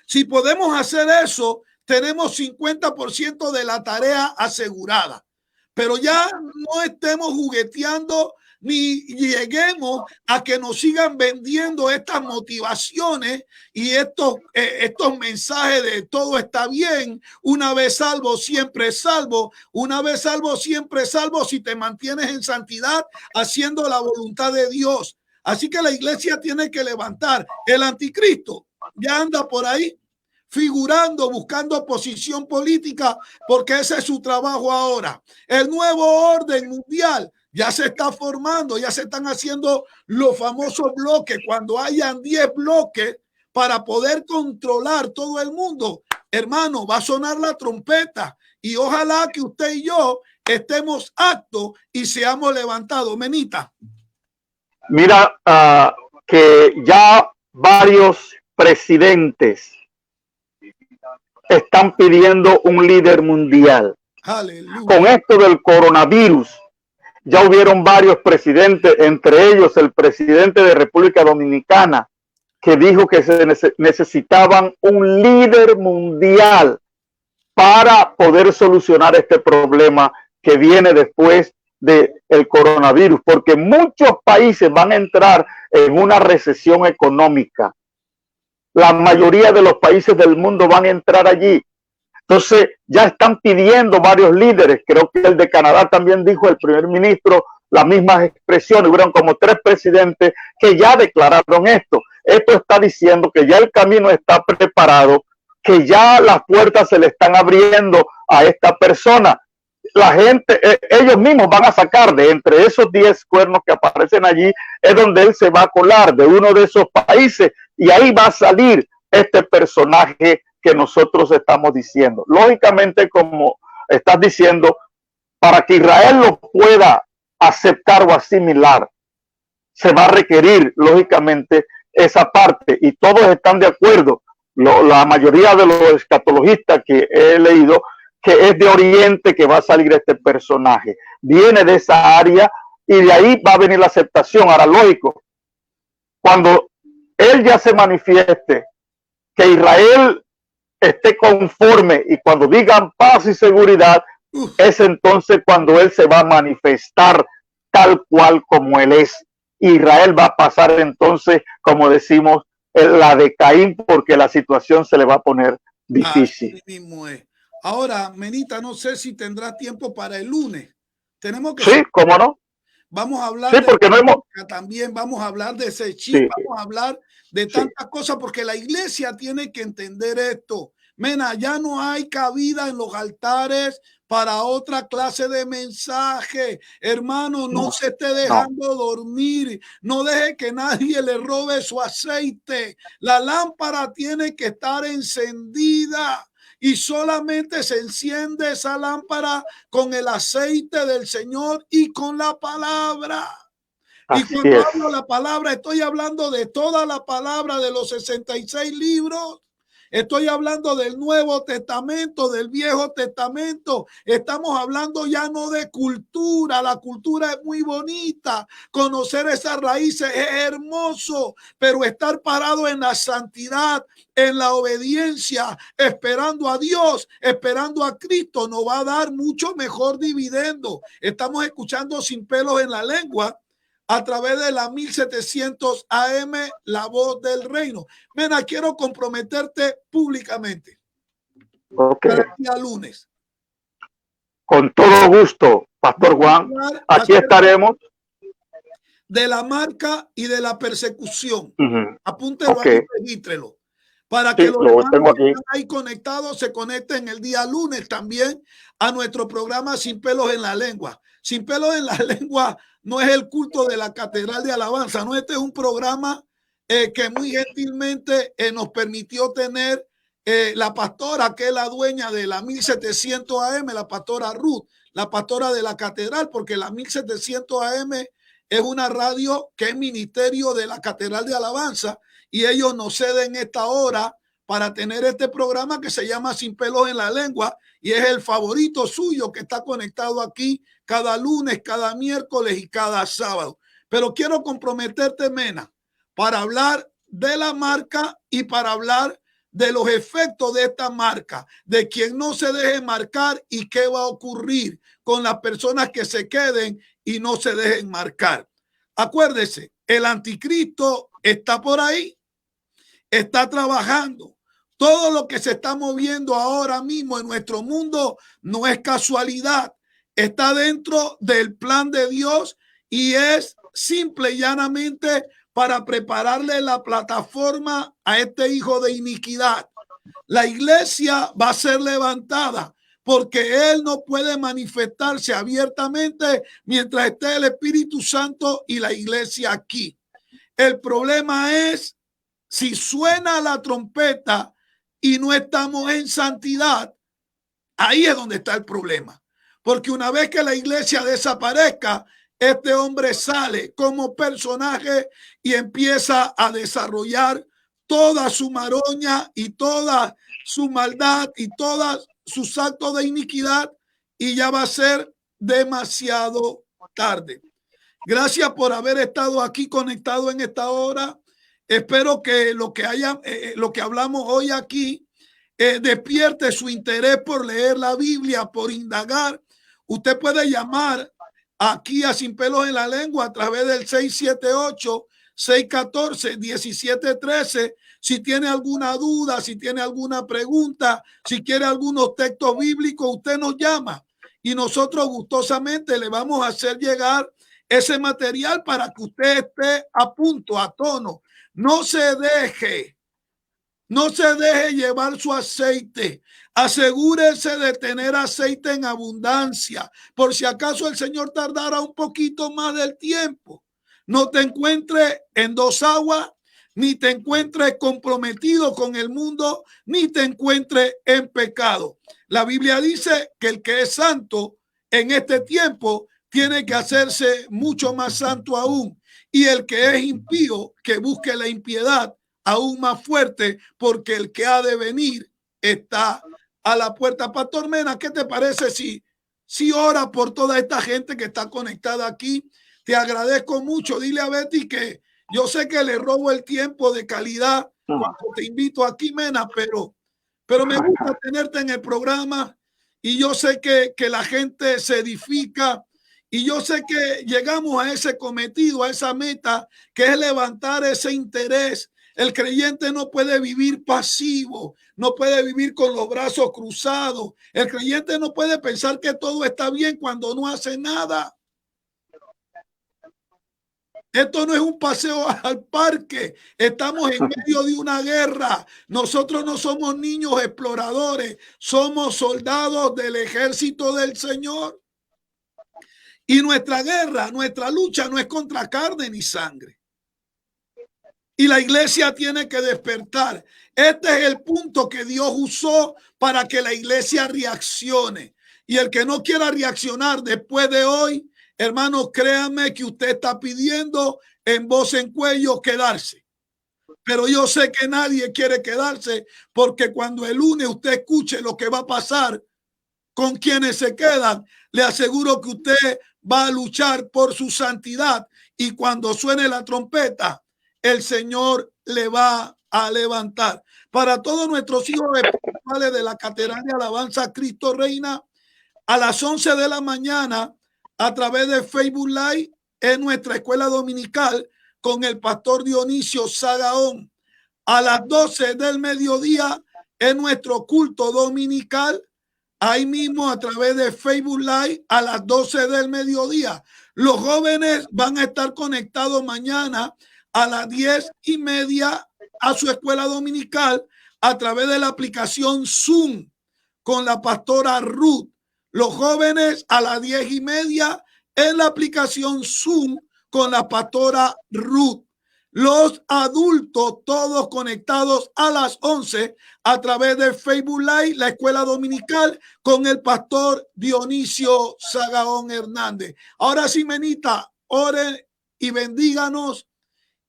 Si podemos hacer eso, tenemos 50% de la tarea asegurada. pero ya no estemos jugueteando ni lleguemos a que nos sigan vendiendo estas motivaciones y estos mensajes de todo está bien, una vez salvo, siempre salvo, una vez salvo, siempre salvo si te mantienes en santidad haciendo la voluntad de Dios. Así que la iglesia tiene que levantar. El anticristo ya anda por ahí figurando, buscando posición política, porque ese es su trabajo ahora. El nuevo orden mundial ya se está formando, ya se están haciendo los famosos bloques. Cuando hayan 10 bloques para poder controlar todo el mundo, hermano, va a sonar la trompeta y ojalá que usted y yo estemos aptos y seamos levantados. Menita. Mira, que ya varios presidentes están pidiendo un líder mundial. Aleluya. Con esto del coronavirus, ya hubieron varios presidentes, entre ellos el presidente de República Dominicana, que dijo que se necesitaban un líder mundial para poder solucionar este problema que viene después del coronavirus, porque muchos países van a entrar en una recesión económica. La mayoría de los países del mundo van a entrar allí. Entonces ya están pidiendo varios líderes. Creo que el de Canadá también dijo, el primer ministro, las mismas expresiones. Hubieron como 3 presidentes que ya declararon esto. Esto está diciendo que ya el camino está preparado, que ya las puertas se le están abriendo a esta persona. La gente, ellos mismos van a sacar de entre esos 10 cuernos que aparecen allí, es donde él se va a colar de uno de esos países y ahí va a salir este personaje que nosotros estamos diciendo. Lógicamente, como estás diciendo, para que Israel lo pueda aceptar o asimilar, se va a requerir, lógicamente, esa parte y todos están de acuerdo. La mayoría de los escatologistas que he leído, que es de Oriente que va a salir este personaje. Viene de esa área y de ahí va a venir la aceptación. Ahora, lógico, cuando él ya se manifieste, que Israel esté conforme y cuando digan paz y seguridad, es entonces cuando él se va a manifestar tal cual como él es. Israel va a pasar entonces, como decimos, la de Caín, porque la situación se le va a poner difícil. Así mismo es. Ahora, Menita, no sé si tendrá tiempo para el lunes. Tenemos que... Sí, ¿cómo no? Vamos a hablar sí, porque no hemos... también, vamos a hablar de ese chip, sí, vamos a hablar de tantas cosas, porque la iglesia tiene que entender esto. Mena, ya no hay cabida en los altares para otra clase de mensaje. Hermano, no se esté dejando dormir. No deje que nadie le robe su aceite. La lámpara tiene que estar encendida. Y solamente se enciende esa lámpara con el aceite del Señor y con la palabra. Y cuando hablo la palabra, estoy hablando de toda la palabra de los 66 libros. Estoy hablando del Nuevo Testamento, del Viejo Testamento. Estamos hablando ya no de cultura. La cultura es muy bonita. Conocer esas raíces es hermoso, pero estar parado en la santidad, en la obediencia, esperando a Dios, esperando a Cristo, nos va a dar mucho mejor dividendo. Estamos escuchando Sin Pelos en la Lengua a través de la 1700 AM, La Voz del Reino. Mena, quiero comprometerte públicamente para el día lunes. Con todo gusto, Pastor Juan. Aquí estaremos. De la marca y de la persecución. Apúntelo ahí, regístrelo. Para que los hermanos que están ahí conectados se conecten el día lunes también a nuestro programa Sin Pelos en la Lengua. Sin Pelos en la Lengua no es el culto de la Catedral de Alabanza, no, este es un programa que muy gentilmente nos permitió tener la pastora, que es la dueña de la 1700 AM, la pastora Ruth, la pastora de la Catedral, porque la 1700 AM es una radio que es ministerio de la Catedral de Alabanza y ellos nos ceden esta hora para tener este programa que se llama Sin Pelos en la Lengua y es el favorito suyo que está conectado aquí cada lunes, cada miércoles y cada sábado. Pero quiero comprometerte, Mena, para hablar de la marca y para hablar de los efectos de esta marca, de quien no se deje marcar y qué va a ocurrir con las personas que se queden y no se dejen marcar. Acuérdese, el anticristo está por ahí, está trabajando. Todo lo que se está moviendo ahora mismo en nuestro mundo no es casualidad, está dentro del plan de Dios y es simple y llanamente para prepararle la plataforma a este hijo de iniquidad. La iglesia va a ser levantada porque él no puede manifestarse abiertamente mientras esté el Espíritu Santo y la iglesia aquí. El problema es si suena la trompeta y no estamos en santidad, ahí es donde está el problema. Porque una vez que la iglesia desaparezca, este hombre sale como personaje y empieza a desarrollar toda su maroña y toda su maldad y todos sus actos de iniquidad y ya va a ser demasiado tarde. Gracias por haber estado aquí conectado en esta hora. Espero que lo que hablamos hoy aquí despierte su interés por leer la Biblia, por indagar. Usted puede llamar aquí a Sin Pelos en la Lengua a través del 678-614-1713. Si tiene alguna duda, si tiene alguna pregunta, si quiere algunos textos bíblicos, usted nos llama y nosotros gustosamente le vamos a hacer llegar ese material para que usted esté a punto, a tono. No se deje llevar su aceite. Asegúrese de tener aceite en abundancia, por si acaso el Señor tardara un poquito más del tiempo. No te encuentres en dos aguas, ni te encuentres comprometido con el mundo, ni te encuentres en pecado. La Biblia dice que el que es santo en este tiempo tiene que hacerse mucho más santo aún. Y el que es impío, que busque la impiedad aún más fuerte, porque el que ha de venir está a la puerta. Pastor Mena, ¿qué te parece si ora por toda esta gente que está conectada aquí? Te agradezco mucho. Dile a Betty que yo sé que le robo el tiempo de calidad cuando te invito aquí, Mena, pero me gusta tenerte en el programa y yo sé que la gente se edifica y yo sé que llegamos a ese cometido, a esa meta, que es levantar ese interés. El creyente no puede vivir pasivo, no puede vivir con los brazos cruzados. El creyente no puede pensar que todo está bien cuando no hace nada. Esto no es un paseo al parque. Estamos en medio de una guerra. Nosotros no somos niños exploradores. Somos soldados del ejército del Señor. Y nuestra guerra, nuestra lucha no es contra carne ni sangre. Y la iglesia tiene que despertar. Este es el punto que Dios usó para que la iglesia reaccione. Y el que no quiera reaccionar después de hoy, hermanos, créanme que usted está pidiendo en voz en cuello quedarse. Pero yo sé que nadie quiere quedarse, porque cuando el lunes usted escuche lo que va a pasar con quienes se quedan, le aseguro que usted va a luchar por su santidad. Y cuando suene la trompeta, el Señor le va a levantar. Para todos nuestros hijos espirituales de la Catedral de Alabanza Cristo Reina, a las 11 de la mañana, a través de Facebook Live, en nuestra escuela dominical con el pastor Dionisio Sagaón. A las 12 del mediodía, en nuestro culto dominical, ahí mismo a través de Facebook Live, a las 12 del mediodía. Los jóvenes van a estar conectados mañana a las 10:30 a su escuela dominical a través de la aplicación Zoom con la pastora Ruth. Los jóvenes a las 10:30 en la aplicación Zoom con la pastora Ruth. Los adultos todos conectados a las 11 a través de Facebook Live, la escuela dominical con el pastor Dionisio Sagaón Hernández. Ahora sí, Menita, oren y bendíganos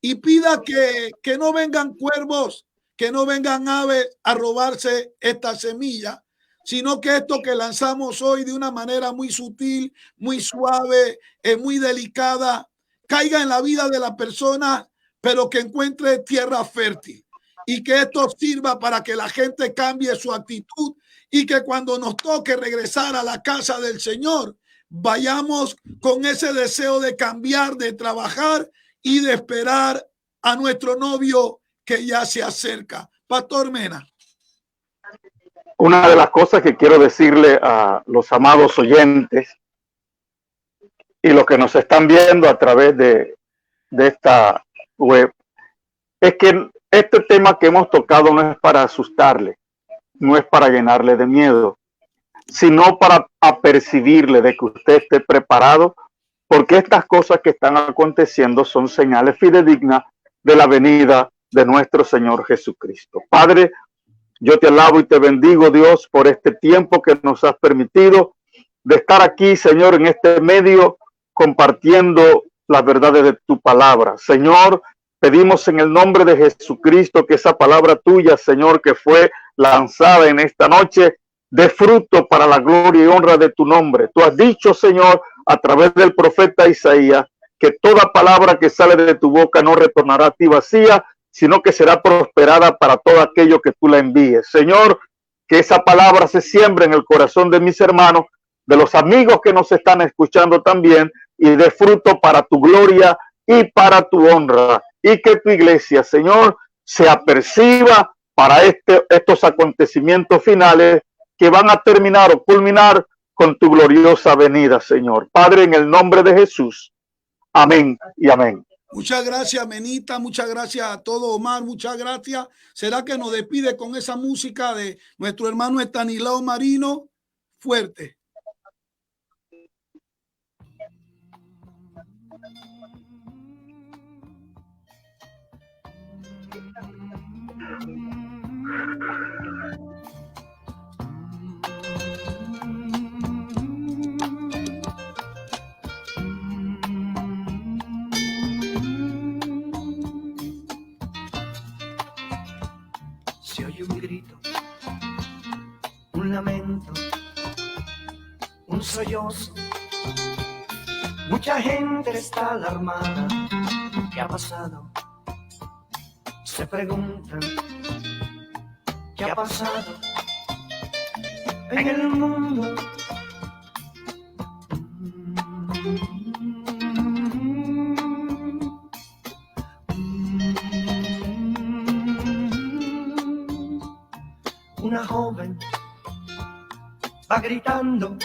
y pida que no vengan cuervos, que no vengan aves a robarse esta semilla, sino que esto que lanzamos hoy de una manera muy sutil, muy suave, muy delicada, caiga en la vida de la persona, pero que encuentre tierra fértil. y que esto sirva para que la gente cambie su actitud y que cuando nos toque regresar a la casa del Señor, vayamos con ese deseo de cambiar, de trabajar y de esperar a nuestro novio que ya se acerca. Pastor Mena. Una de las cosas que quiero decirle a los amados oyentes y los que nos están viendo a través de esta web es que este tema que hemos tocado no es para asustarle, no es para llenarle de miedo, sino para apercibirle de que usted esté preparado, porque estas cosas que están aconteciendo son señales fidedignas de la venida de nuestro Señor Jesucristo. Padre, yo te alabo y te bendigo, Dios, por este tiempo que nos has permitido de estar aquí, Señor, en este medio, compartiendo las verdades de tu palabra. Señor, pedimos en el nombre de Jesucristo que esa palabra tuya, Señor, que fue lanzada en esta noche, dé fruto para la gloria y honra de tu nombre. Tú has dicho, Señor, a través del profeta Isaías, que toda palabra que sale de tu boca no retornará a ti vacía, sino que será prosperada para todo aquello que tú la envíes. Señor, que esa palabra se siembre en el corazón de mis hermanos, de los amigos que nos están escuchando también, y dé fruto para tu gloria y para tu honra. Y que tu iglesia, Señor, se aperciba para estos acontecimientos finales que van a terminar o culminar con tu gloriosa venida, Señor. Padre, en el nombre de Jesús. Amén y amén. Muchas gracias, Menita. Muchas gracias a todo, Omar. Muchas gracias. ¿Será que nos despide con esa música de nuestro hermano Estanislao Marino? Fuerte. Se oye un grito, un lamento, un sollozo. Mucha gente está alarmada. ¿Qué ha pasado? Se preguntan, ¿qué ha pasado en el mundo? Una joven va gritando,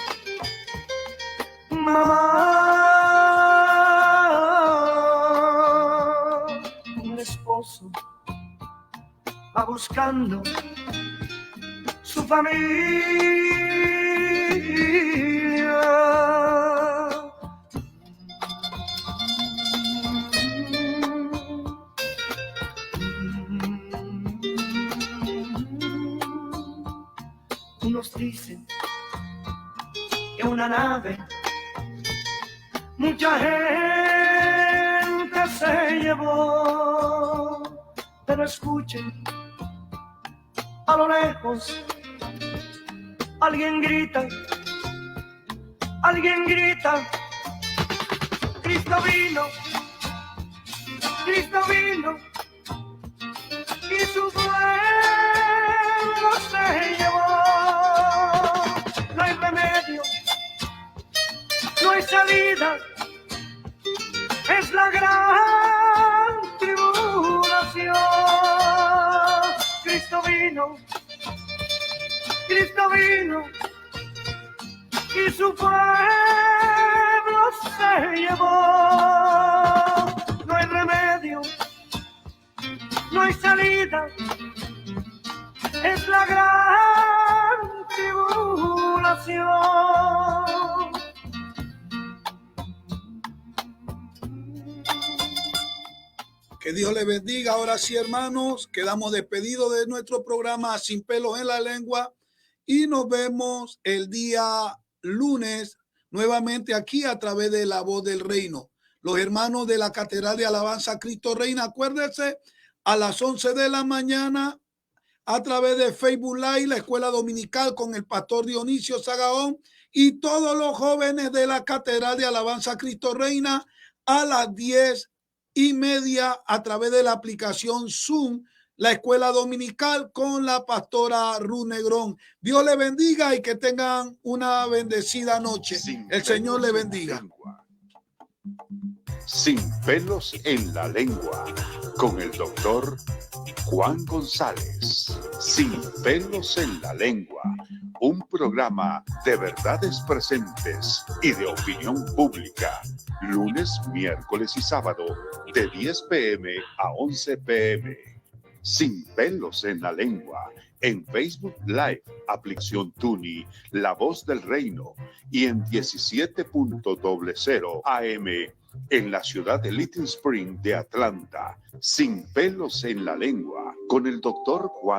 mamá. Un esposo va buscando su familia. Unos dicen que una nave mucha gente se llevó, pero escuchen, a lo lejos alguien grita, Cristo vino, y su pueblo se llevó. No hay remedio, no hay salida, es la gran tribulación. Cristo vino, y su pueblo se llevó. No hay remedio, no hay salida, es la gran tribulación. Que Dios les bendiga. Ahora sí, hermanos, quedamos despedidos de nuestro programa Sin Pelos en la Lengua y nos vemos el día lunes nuevamente aquí a través de La Voz del Reino. Los hermanos de la Catedral de Alabanza Cristo Reina, acuérdense, a las 11 de la mañana a través de Facebook Live, la Escuela Dominical con el pastor Dionisio Sagaón y todos los jóvenes de la Catedral de Alabanza Cristo Reina a las 10:30 a través de la aplicación Zoom, la escuela dominical con la pastora Ruth Negrón. Dios le bendiga y que tengan una bendecida noche. El Señor le bendiga. Sin pelos en la lengua, con el doctor Juan González. Sin pelos en la lengua, un programa de verdades presentes y de opinión pública. Lunes, miércoles y sábado, de 10 p.m. a 11 p.m. Sin pelos en la lengua, en Facebook Live, aplicación Tuni, La Voz del Reino, y en 17.00 AM en la ciudad de Little Spring de Atlanta. Sin pelos en la lengua, con el doctor Juan